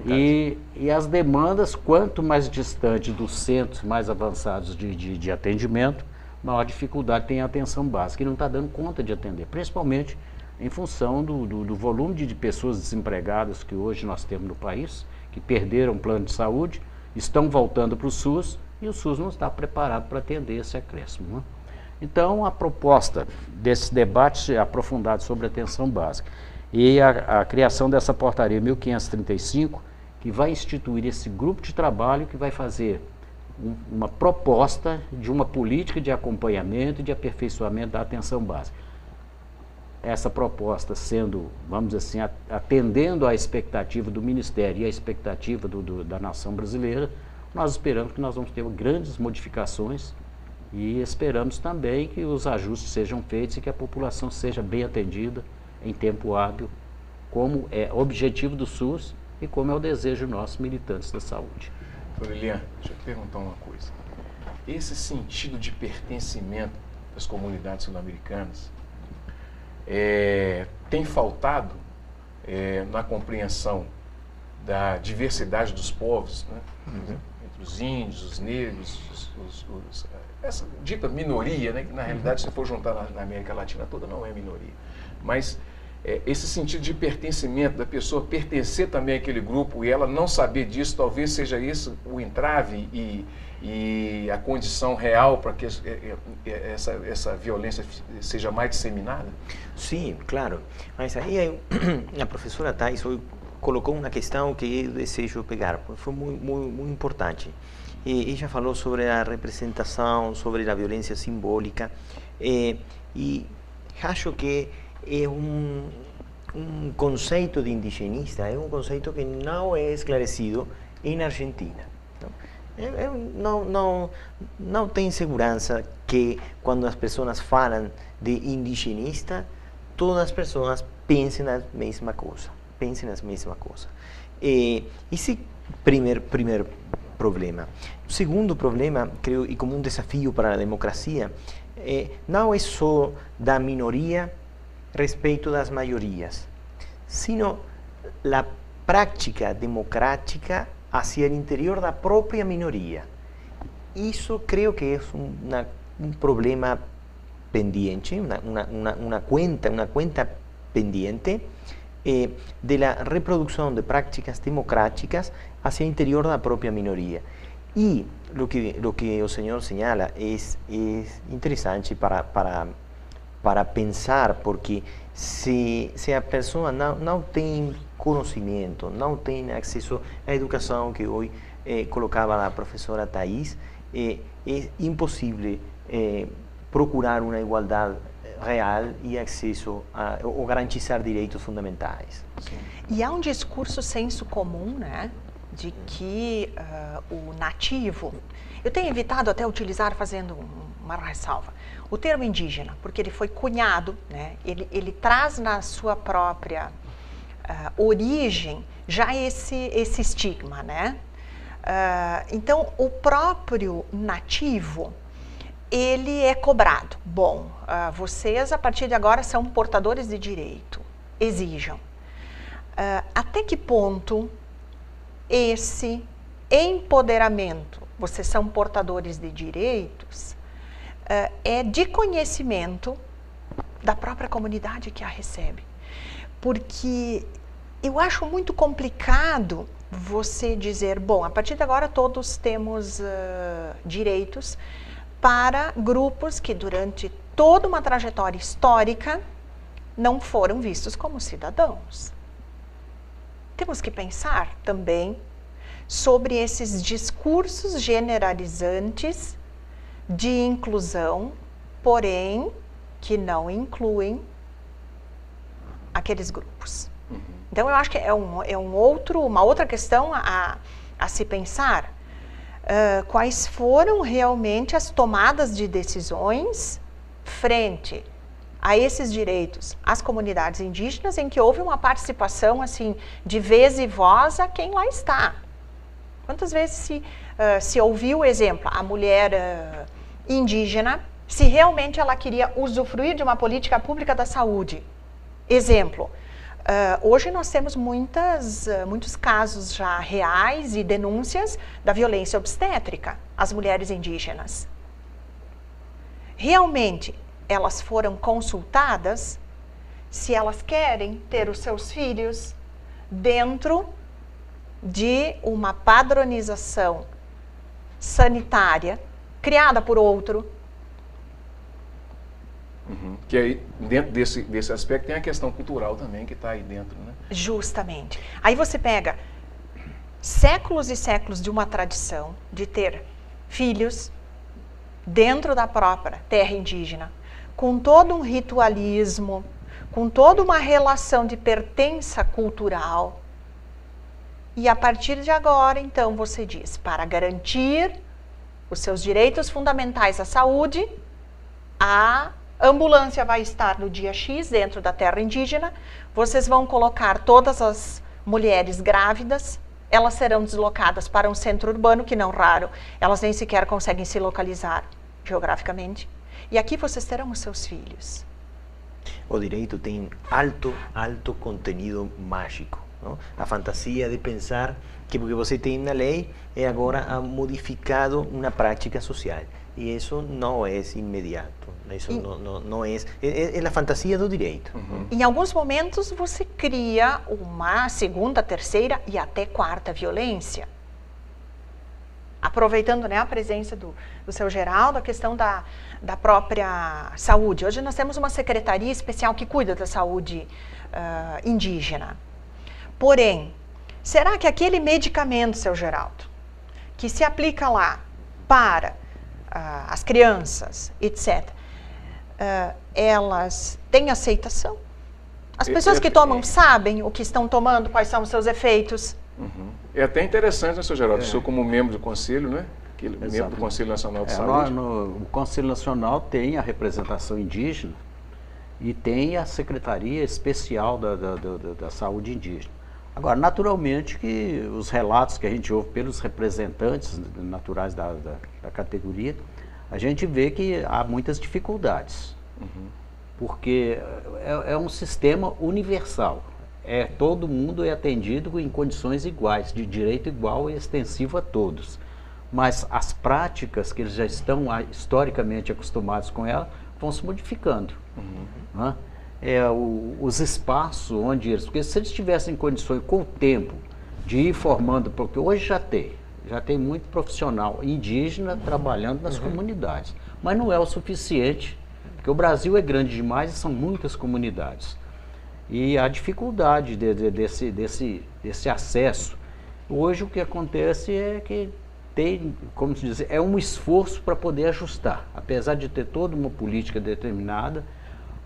E as demandas, quanto mais distante dos centros mais avançados de atendimento, maior dificuldade tem a atenção básica, e não está dando conta de atender, principalmente em função do volume de pessoas desempregadas que hoje nós temos no país, que perderam o plano de saúde, estão voltando para o SUS, e o SUS não está preparado para atender esse acréscimo. Né? Então, a proposta desse debate aprofundado sobre a atenção básica e a criação dessa portaria 1535, que vai instituir esse grupo de trabalho que vai fazer uma proposta de uma política de acompanhamento e de aperfeiçoamento da atenção básica. Essa proposta sendo, vamos dizer assim, atendendo à expectativa do Ministério e à expectativa da nação brasileira, nós esperamos que nós vamos ter grandes modificações e esperamos também que os ajustes sejam feitos e que a população seja bem atendida em tempo hábil, como é o objetivo do SUS e como é o desejo nosso, militantes da saúde. Doutora Eliane, deixa eu te perguntar uma coisa. Esse sentido de pertencimento das comunidades sul-americanas tem faltado na compreensão da diversidade dos povos, né? Entre os índios, os negros, essa dita minoria, né? Que na realidade, se for juntar na América Latina toda, não é minoria. Mas esse sentido de pertencimento, da pessoa pertencer também àquele grupo e ela não saber disso, talvez seja isso o entrave e a condição real para que essa violência seja mais disseminada? Sim, claro. Mas aí a professora Thaís colocou uma questão que eu desejo pegar, porque foi muito importante. Ela falou sobre a representação, sobre a violência simbólica, e acho que é um conceito de indigenista, é um conceito que não é esclarecido na Argentina. Não tem segurança que quando as pessoas falam de indigenista, todas as pessoas pensem na mesma coisa. Esse primeiro problema. O segundo problema, creio, e como um desafio para a democracia, não é só da minoria respeito das maiorias, sino a prática democrática hacia o interior da própria minoria. Isso creio que é um problema pendiente, una cuenta pendiente de la reproducção de práticas democráticas hacia o interior da própria minoria. E lo que o senhor señala é interessante para pensar, porque se a pessoa não tem conhecimento, não tem acesso à educação que hoje colocava a professora Thais, é impossível procurar uma igualdade real e acesso ou garantizar direitos fundamentais. Sim. E há um discurso senso comum, né, de que o nativo, eu tenho evitado até utilizar, fazendo uma ressalva, o termo indígena, porque ele foi cunhado, né, ele traz na sua própria origem já esse estigma, né? Então, o próprio nativo, ele é cobrado. Bom, vocês a partir de agora são portadores de direito, exijam. Até que ponto esse empoderamento, vocês são portadores de direitos, é de conhecimento da própria comunidade que a recebe? Porque eu acho muito complicado você dizer, bom, a partir de agora todos temos direitos, para grupos que durante toda uma trajetória histórica não foram vistos como cidadãos. Temos que pensar também sobre esses discursos generalizantes de inclusão, porém que não incluem aqueles grupos. Então, eu acho que é uma outra questão a se pensar. Quais foram realmente as tomadas de decisões frente a esses direitos às comunidades indígenas, em que houve uma participação assim de vez e voz a quem lá está. Quantas vezes se ouviu o exemplo, a mulher indígena, se realmente ela queria usufruir de uma política pública da saúde? Exemplo, hoje nós temos muitos casos já reais e denúncias da violência obstétrica às mulheres indígenas. Realmente, elas foram consultadas se elas querem ter os seus filhos dentro de uma padronização sanitária criada por outro. Que aí, dentro desse aspecto, tem a questão cultural também que está aí dentro, né? Justamente. Aí você pega séculos e séculos de uma tradição de ter filhos dentro da própria terra indígena, com todo um ritualismo, com toda uma relação de pertença cultural. E a partir de agora, então, você diz, para garantir os seus direitos fundamentais à saúde, a ambulância vai estar no dia X dentro da terra indígena, vocês vão colocar todas as mulheres grávidas, elas serão deslocadas para um centro urbano, que não raro, elas nem sequer conseguem se localizar geograficamente, e aqui vocês terão os seus filhos. O direito tem alto conteúdo mágico. Não? A fantasia de pensar que porque você tem uma lei, é agora modificado uma prática social. E isso não é imediato. Isso não é a fantasia do direito. Em alguns momentos você cria uma segunda, terceira e até quarta violência. Aproveitando, né, a presença do seu Geraldo, a questão da própria saúde. Hoje nós temos uma secretaria especial que cuida da saúde indígena. Porém, será que aquele medicamento, seu Geraldo, que se aplica lá para as crianças, etc., elas têm aceitação? As pessoas que tomam sabem o que estão tomando, quais são os seus efeitos? É até interessante, né, seu Geraldo? O senhor como membro do Conselho, né? Membro do Conselho Nacional de Saúde. O Conselho Nacional tem a representação indígena e tem a Secretaria Especial da Saúde Indígena. Agora, naturalmente que os relatos que a gente ouve pelos representantes naturais da categoria, a gente vê que há muitas dificuldades, porque é um sistema universal. Todo mundo é atendido em condições iguais, de direito igual e extensivo a todos. Mas as práticas que eles já estão historicamente acostumados com ela, vão se modificando. Né? Os espaços onde eles... Porque se eles tivessem condições com o tempo de ir formando, porque hoje já tem muito profissional indígena trabalhando nas comunidades, mas não é o suficiente, porque o Brasil é grande demais e são muitas comunidades. E a dificuldade desse acesso, hoje o que acontece é que tem, como se diz, é um esforço para poder ajustar, apesar de ter toda uma política determinada,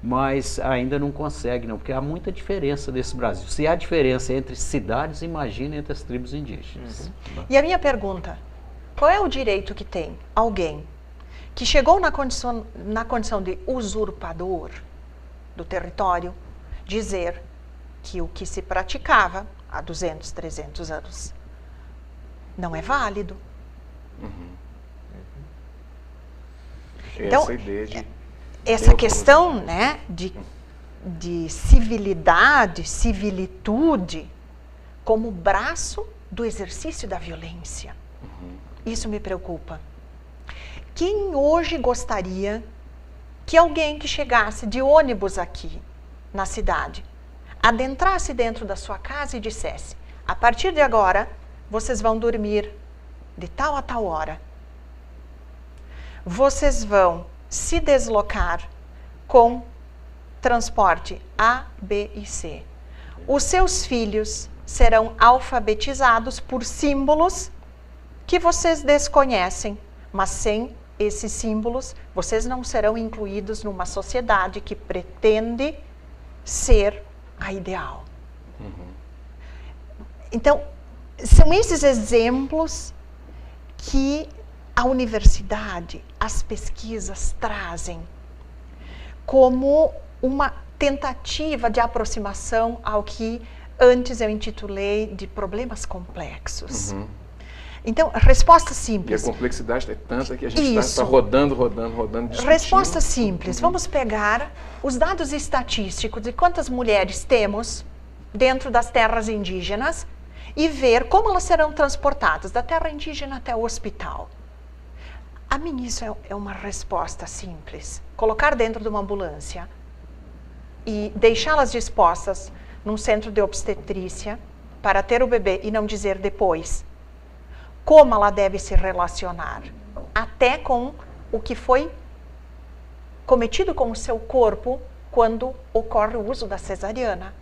mas ainda não consegue, não, porque há muita diferença desse Brasil. Se há diferença entre cidades, imagina entre as tribos indígenas. E a minha pergunta, qual é o direito que tem alguém que chegou na condição de usurpador do território, dizer que o que se praticava há 200, 300 anos não é válido? Então, essa ideia de... essa questão, né, de civilidade, civilitude, como braço do exercício da violência. Isso me preocupa. Quem hoje gostaria que alguém que chegasse de ônibus aqui na cidade, adentrasse dentro da sua casa e dissesse: a partir de agora, vocês vão dormir de tal a tal hora. Vocês vão se deslocar com transporte A, B e C. Os seus filhos serão alfabetizados por símbolos que vocês desconhecem, mas sem esses símbolos, vocês não serão incluídos numa sociedade que pretende ser a ideal. Então, são esses exemplos que a universidade, as pesquisas trazem como uma tentativa de aproximação ao que antes eu intitulei de problemas complexos. Então, resposta simples. E a complexidade é tanta que a gente está rodando, discutindo. Resposta simples. Vamos pegar os dados estatísticos de quantas mulheres temos dentro das terras indígenas e ver como elas serão transportadas da terra indígena até o hospital. A mim isso é uma resposta simples. Colocar dentro de uma ambulância e deixá-las dispostas num centro de obstetrícia para ter o bebê e não dizer depois como ela deve se relacionar, até com o que foi cometido com o seu corpo quando ocorre o uso da cesariana.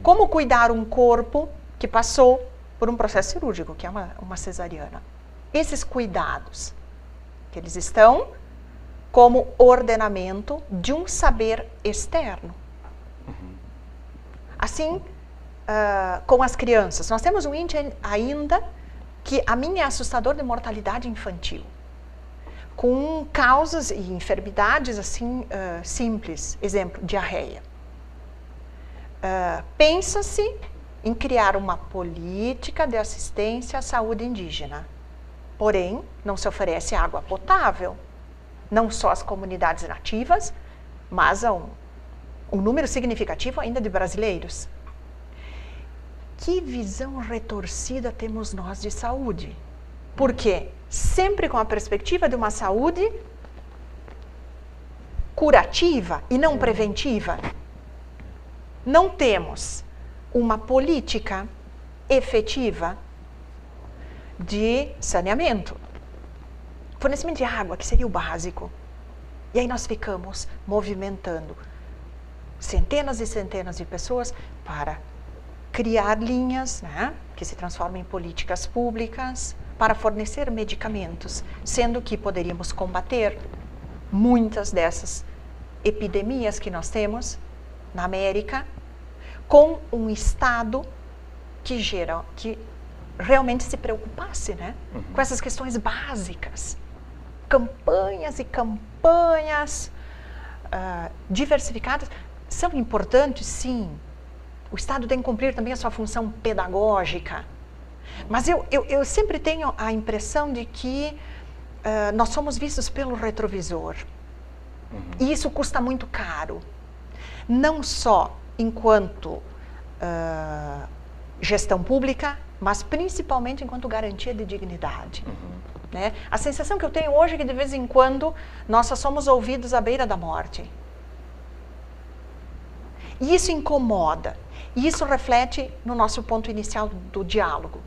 Como cuidar um corpo que passou por um processo cirúrgico, que é uma cesariana. Esses cuidados, que eles estão como ordenamento de um saber externo. Assim, com as crianças, nós temos um índice ainda que a mim é assustador de mortalidade infantil, com causas e enfermidades assim simples, exemplo, diarreia. Pensa-se em criar uma política de assistência à saúde indígena, porém não se oferece água potável, não só às comunidades nativas, mas a um número significativo ainda de brasileiros. Que visão retorcida temos nós de saúde? Porque sempre com a perspectiva de uma saúde curativa e não preventiva, não temos uma política efetiva de saneamento, fornecimento de água, que seria o básico. E aí nós ficamos movimentando centenas e centenas de pessoas para criar linhas, né, que se transformam em políticas públicas para fornecer medicamentos, sendo que poderíamos combater muitas dessas epidemias que nós temos na América com um Estado que realmente se preocupasse, né, com essas questões básicas. Campanhas e campanhas diversificadas são importantes, sim. O Estado tem que cumprir também a sua função pedagógica. Mas eu sempre tenho a impressão de que nós somos vistos pelo retrovisor. E isso custa muito caro. Não só enquanto gestão pública, mas principalmente enquanto garantia de dignidade. Né? A sensação que eu tenho hoje é que de vez em quando nós só somos ouvidos à beira da morte. E isso incomoda. E isso reflete no nosso ponto inicial do diálogo,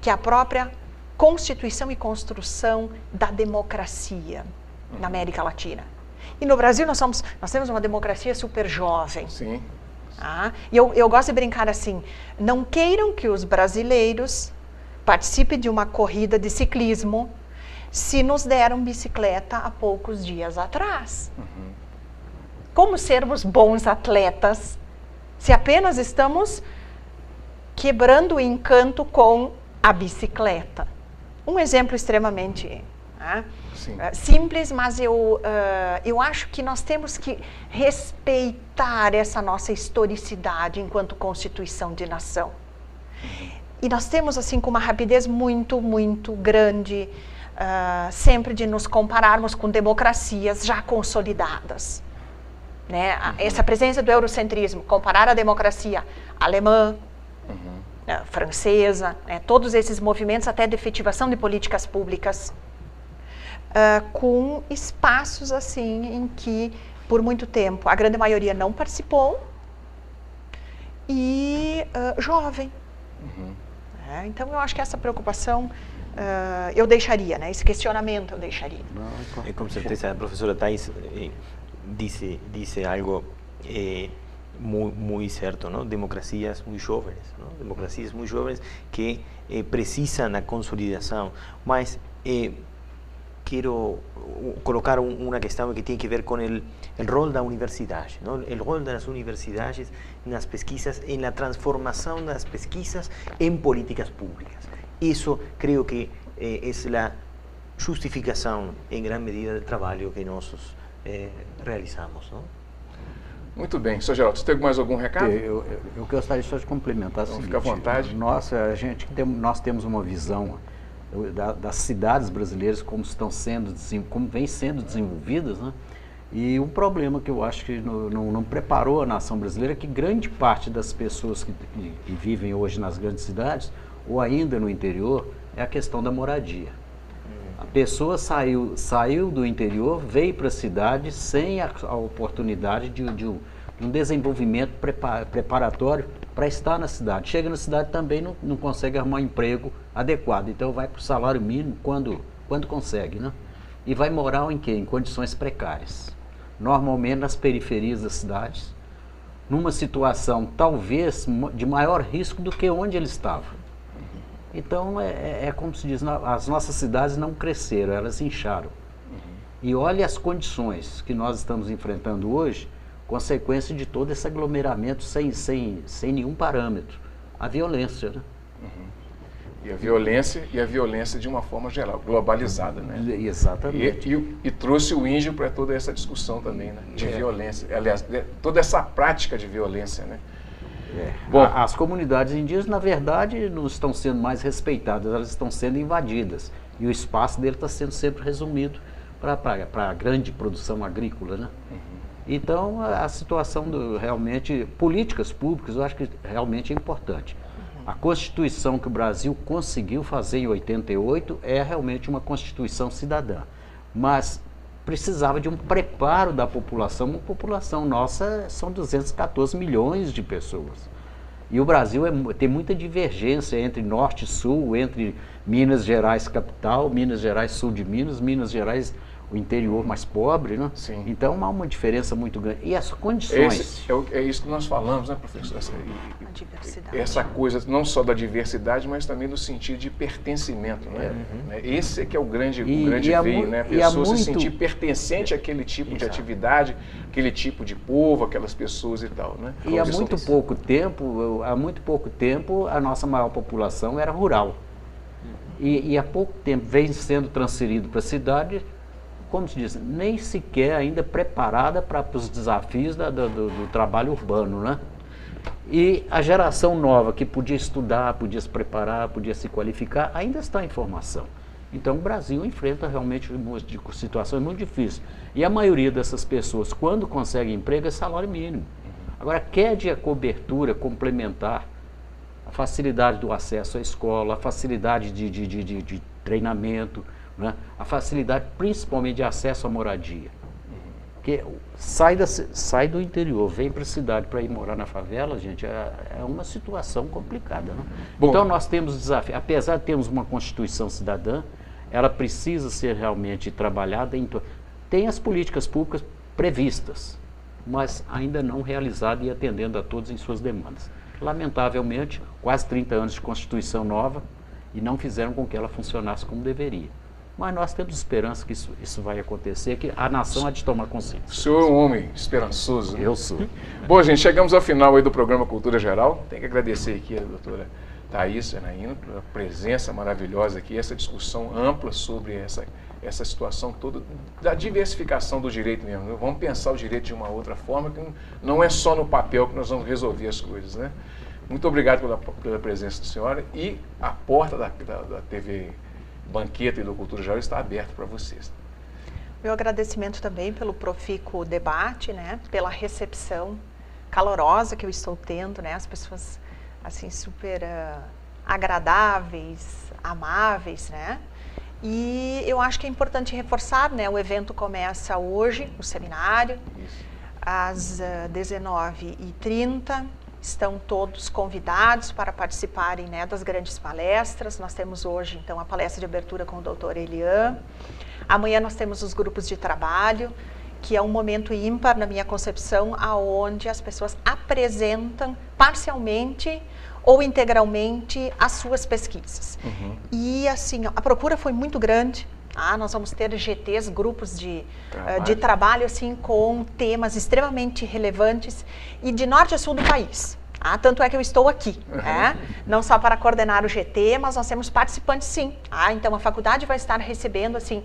que é a própria constituição e construção da democracia na América Latina. E no Brasil nós temos uma democracia super jovem. Sim. E eu gosto de brincar assim, não queiram que os brasileiros participem de uma corrida de ciclismo se nos deram bicicleta há poucos dias atrás. Como sermos bons atletas se apenas estamos quebrando o encanto com a bicicleta? Um exemplo extremamente simples, mas eu acho que nós temos que respeitar essa nossa historicidade enquanto constituição de nação. E nós temos, assim, com uma rapidez muito, muito grande, sempre de nos compararmos com democracias já consolidadas. Né? Essa presença do eurocentrismo, comparar a democracia alemã, francesa, né? Todos esses movimentos até de efetivação de políticas públicas, com espaços assim em que, por muito tempo, a grande maioria não participou e jovem. Então, eu acho que essa preocupação eu deixaria, né? Esse questionamento eu deixaria. Com certeza, a professora Thais dice algo muy cierto, ¿no? Democracias muy jóvenes, ¿no? Democracias muy jóvenes que precisan la consolidación. Mas quiero colocar una cuestión que tiene que ver con el rol de la universidad, ¿no? El rol de las universidades en las pesquisas, en la transformación de las pesquisas en políticas públicas. Eso creo que es la justificación en gran medida del trabajo que nosotros realizamos, não? Muito bem. Sr. Geraldo, você tem mais algum recado? Eu gostaria só de complementar. Então, fica à vontade. Nós temos uma visão das cidades brasileiras como vêm sendo desenvolvidas, né? E um problema que eu acho que não preparou a nação brasileira é que grande parte das pessoas que vivem hoje nas grandes cidades ou ainda no interior é a questão da moradia. A pessoa saiu do interior, veio para a cidade sem a oportunidade de um desenvolvimento preparatório para estar na cidade. Chega na cidade também não consegue arrumar um emprego adequado, então vai para o salário mínimo quando consegue, né? E vai morar em quê? Em condições precárias. Normalmente nas periferias das cidades, numa situação talvez de maior risco do que onde ele estava. Então, é como se diz, as nossas cidades não cresceram, elas incharam. E olha as condições que nós estamos enfrentando hoje, consequência de todo esse aglomeramento sem nenhum parâmetro. A violência, né? E a violência de uma forma geral, globalizada, né? Exatamente. E trouxe o índio para toda essa discussão também, né? De violência. Aliás, toda essa prática de violência, né? Bom, as comunidades indígenas, na verdade, não estão sendo mais respeitadas, elas estão sendo invadidas. E o espaço dele está sendo sempre resumido para a grande produção agrícola, né? Então, a situação realmente, políticas públicas, eu acho que realmente é importante. A Constituição que o Brasil conseguiu fazer em 88 é realmente uma Constituição cidadã. Mas precisava de um preparo da população. Uma população nossa são 214 milhões de pessoas. E o Brasil tem muita divergência entre norte e sul, entre Minas Gerais capital, Minas Gerais sul de Minas, Minas Gerais o interior mais pobre, né? Sim. Então há uma diferença muito grande. E as condições... É isso que nós falamos, né, professor? A diversidade. Essa coisa não só da diversidade, mas também no sentido de pertencimento, né? Esse é que é o grande veio, né? A pessoa se sentir pertencente àquele tipo de atividade, aquele tipo de povo, aquelas pessoas e tal, né? E há muito pouco tempo a nossa maior população era rural. E há pouco tempo vem sendo transferido para a cidade, como se diz, nem sequer ainda preparada para os desafios do trabalho urbano, né? E a geração nova que podia estudar, podia se preparar, podia se qualificar, ainda está em formação. Então o Brasil enfrenta realmente situações muito difíceis. E a maioria dessas pessoas, quando consegue emprego, é salário mínimo. Agora, quer de cobertura complementar a facilidade do acesso à escola, a facilidade de treinamento, né? A facilidade principalmente de acesso à moradia. Porque sai do interior, vem para a cidade para ir morar na favela, gente, é uma situação complicada. Né? Então nós temos desafio, apesar de termos uma Constituição cidadã, ela precisa ser realmente trabalhada tem as políticas públicas previstas, mas ainda não realizada e atendendo a todos em suas demandas. Lamentavelmente, quase 30 anos de Constituição nova e não fizeram com que ela funcionasse como deveria. Mas nós temos esperança que isso vai acontecer, que a nação há de tomar consciência. O senhor é um homem esperançoso. Eu sou. Bom, gente, chegamos ao final aí do programa Cultura Geral. Tenho que agradecer aqui a doutora Thaís Janaína pela presença maravilhosa aqui, essa discussão ampla sobre essa situação toda, da diversificação do direito mesmo. Vamos pensar o direito de uma outra forma, que não é só no papel que nós vamos resolver as coisas, né? Muito obrigado pela presença da senhora, e a porta da TV Banqueta e do Cultura Geral está aberta para vocês. Meu agradecimento também pelo profícuo debate, né? Pela recepção calorosa que eu estou tendo, né? As pessoas assim super agradáveis, amáveis, né? E eu acho que é importante reforçar, né? O evento começa hoje, o seminário, às 19h30. Estão todos convidados para participarem, né, das grandes palestras. Nós temos hoje, então, a palestra de abertura com o Dr. Elian. Amanhã nós temos os grupos de trabalho, que é um momento ímpar na minha concepção, aonde as pessoas apresentam parcialmente ou integralmente as suas pesquisas. E assim, a procura foi muito grande. Nós vamos ter GTs, grupos de trabalho assim, com temas extremamente relevantes e de norte a sul do país. Tanto é que eu estou aqui, não só para coordenar o GT, mas nós temos participantes sim. Então a faculdade vai estar recebendo assim,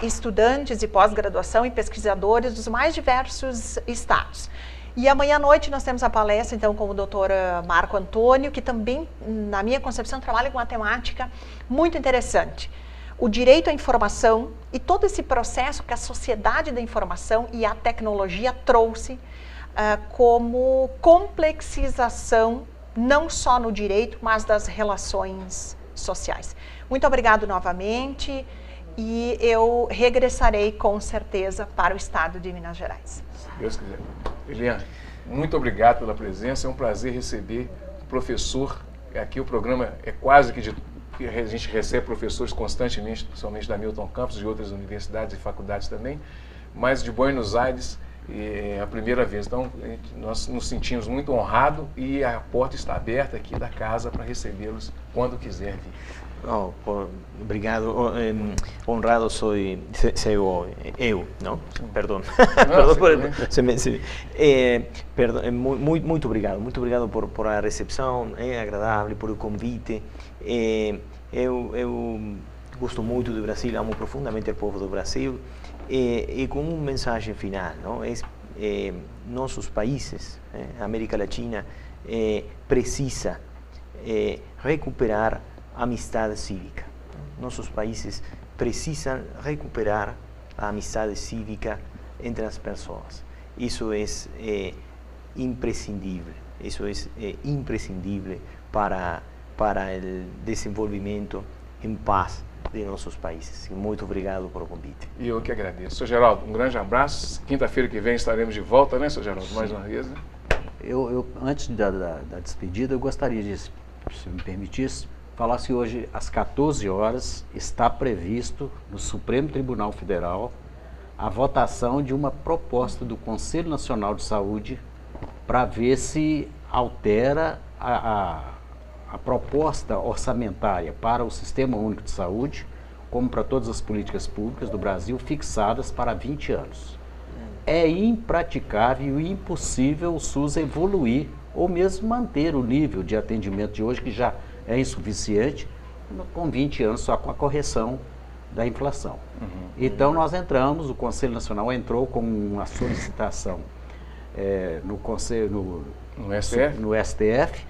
estudantes de pós-graduação e pesquisadores dos mais diversos estados. E amanhã à noite nós temos a palestra então com o Dr. Marco Antônio, que também, na minha concepção, trabalha com uma temática muito interessante. O direito à informação e todo esse processo que a sociedade da informação e a tecnologia trouxe como complexização, não só no direito, mas das relações sociais. Muito obrigado novamente e eu regressarei com certeza para o estado de Minas Gerais. Se Deus quiser. Elian, muito obrigado pela presença, é um prazer receber o professor. Aqui o programa é quase que a gente recebe professores constantemente, principalmente da Milton Campos, de outras universidades e faculdades também, mas de Buenos Aires é a primeira vez. Então, nós nos sentimos muito honrados e a porta está aberta aqui da casa para recebê-los quando quiser vir. Obrigado. Honrado sou eu, não? Perdão. Muito obrigado por a recepção, é agradável, por o convite. Eu gosto muito do Brasil, amo profundamente o povo do Brasil, e com uma mensagem final, não? Nossos países, a América Latina, precisa recuperar a amistade cívica. Nossos países precisam recuperar a amistade cívica entre as pessoas. Isso é imprescindível. Isso é imprescindível para o desenvolvimento em paz de nossos países. Muito obrigado pelo convite. E eu que agradeço. Sr. Geraldo, um grande abraço. Quinta-feira que vem estaremos de volta, né, Sr. Geraldo? Mais uma vez, né? Antes da despedida, eu gostaria de, se me permitisse, falar que hoje, às 14 horas, está previsto no Supremo Tribunal Federal a votação de uma proposta do Conselho Nacional de Saúde para ver se altera a proposta orçamentária para o Sistema Único de Saúde, como para todas as políticas públicas do Brasil, fixadas para 20 anos. É impraticável e impossível o SUS evoluir ou mesmo manter o nível de atendimento de hoje, que já é insuficiente, com 20 anos só com a correção da inflação. Então nós entramos, o Conselho Nacional entrou com uma solicitação no STF,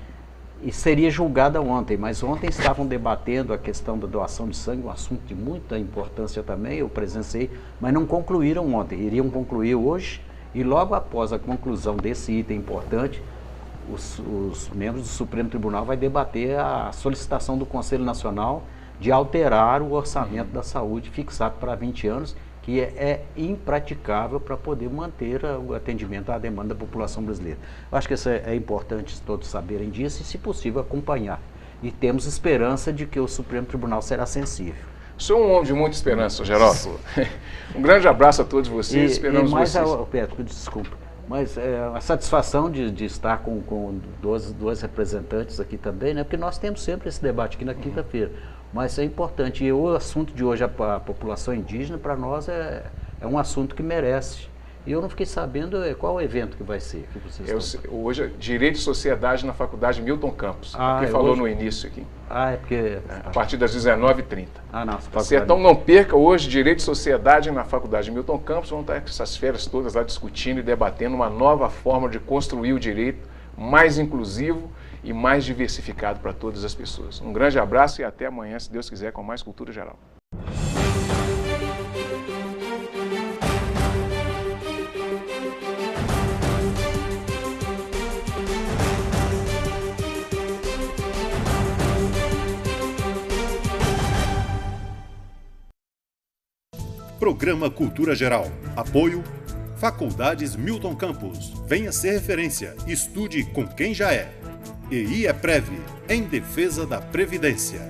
e seria julgada ontem, mas ontem estavam debatendo a questão da doação de sangue, um assunto de muita importância também, eu presenciei, mas não concluíram ontem, iriam concluir hoje, e logo após a conclusão desse item importante, os membros do Supremo Tribunal vai debater a solicitação do Conselho Nacional de alterar o orçamento da saúde fixado para 20 anos, que é impraticável para poder manter o atendimento à demanda da população brasileira. Eu acho que isso é importante todos saberem disso e, se possível, acompanhar. E temos esperança de que o Supremo Tribunal será sensível. Sou um homem de muita esperança, Geraldo. Um grande abraço a todos vocês, esperamos vocês. Pedro, desculpa, mas a satisfação de estar com dois representantes aqui também, né? Porque nós temos sempre esse debate aqui na quinta-feira, mas é importante. E o assunto de hoje, a população indígena, para nós é um assunto que merece. E eu não fiquei sabendo qual o evento que vai ser. Que vocês hoje é Direito e Sociedade na Faculdade Milton Campos, que falou hoje no início aqui. É porque... A partir das 19h30. Não. Então não perca hoje Direito e Sociedade na Faculdade Milton Campos. Vamos estar essas férias todas lá discutindo e debatendo uma nova forma de construir o direito mais inclusivo e mais diversificado para todas as pessoas. Um grande abraço e até amanhã, se Deus quiser, com mais Cultura Geral. Programa Cultura Geral. Apoio Faculdades Milton Campos. Venha ser referência. Estude com quem já é. E IEPREV, em defesa da Previdência.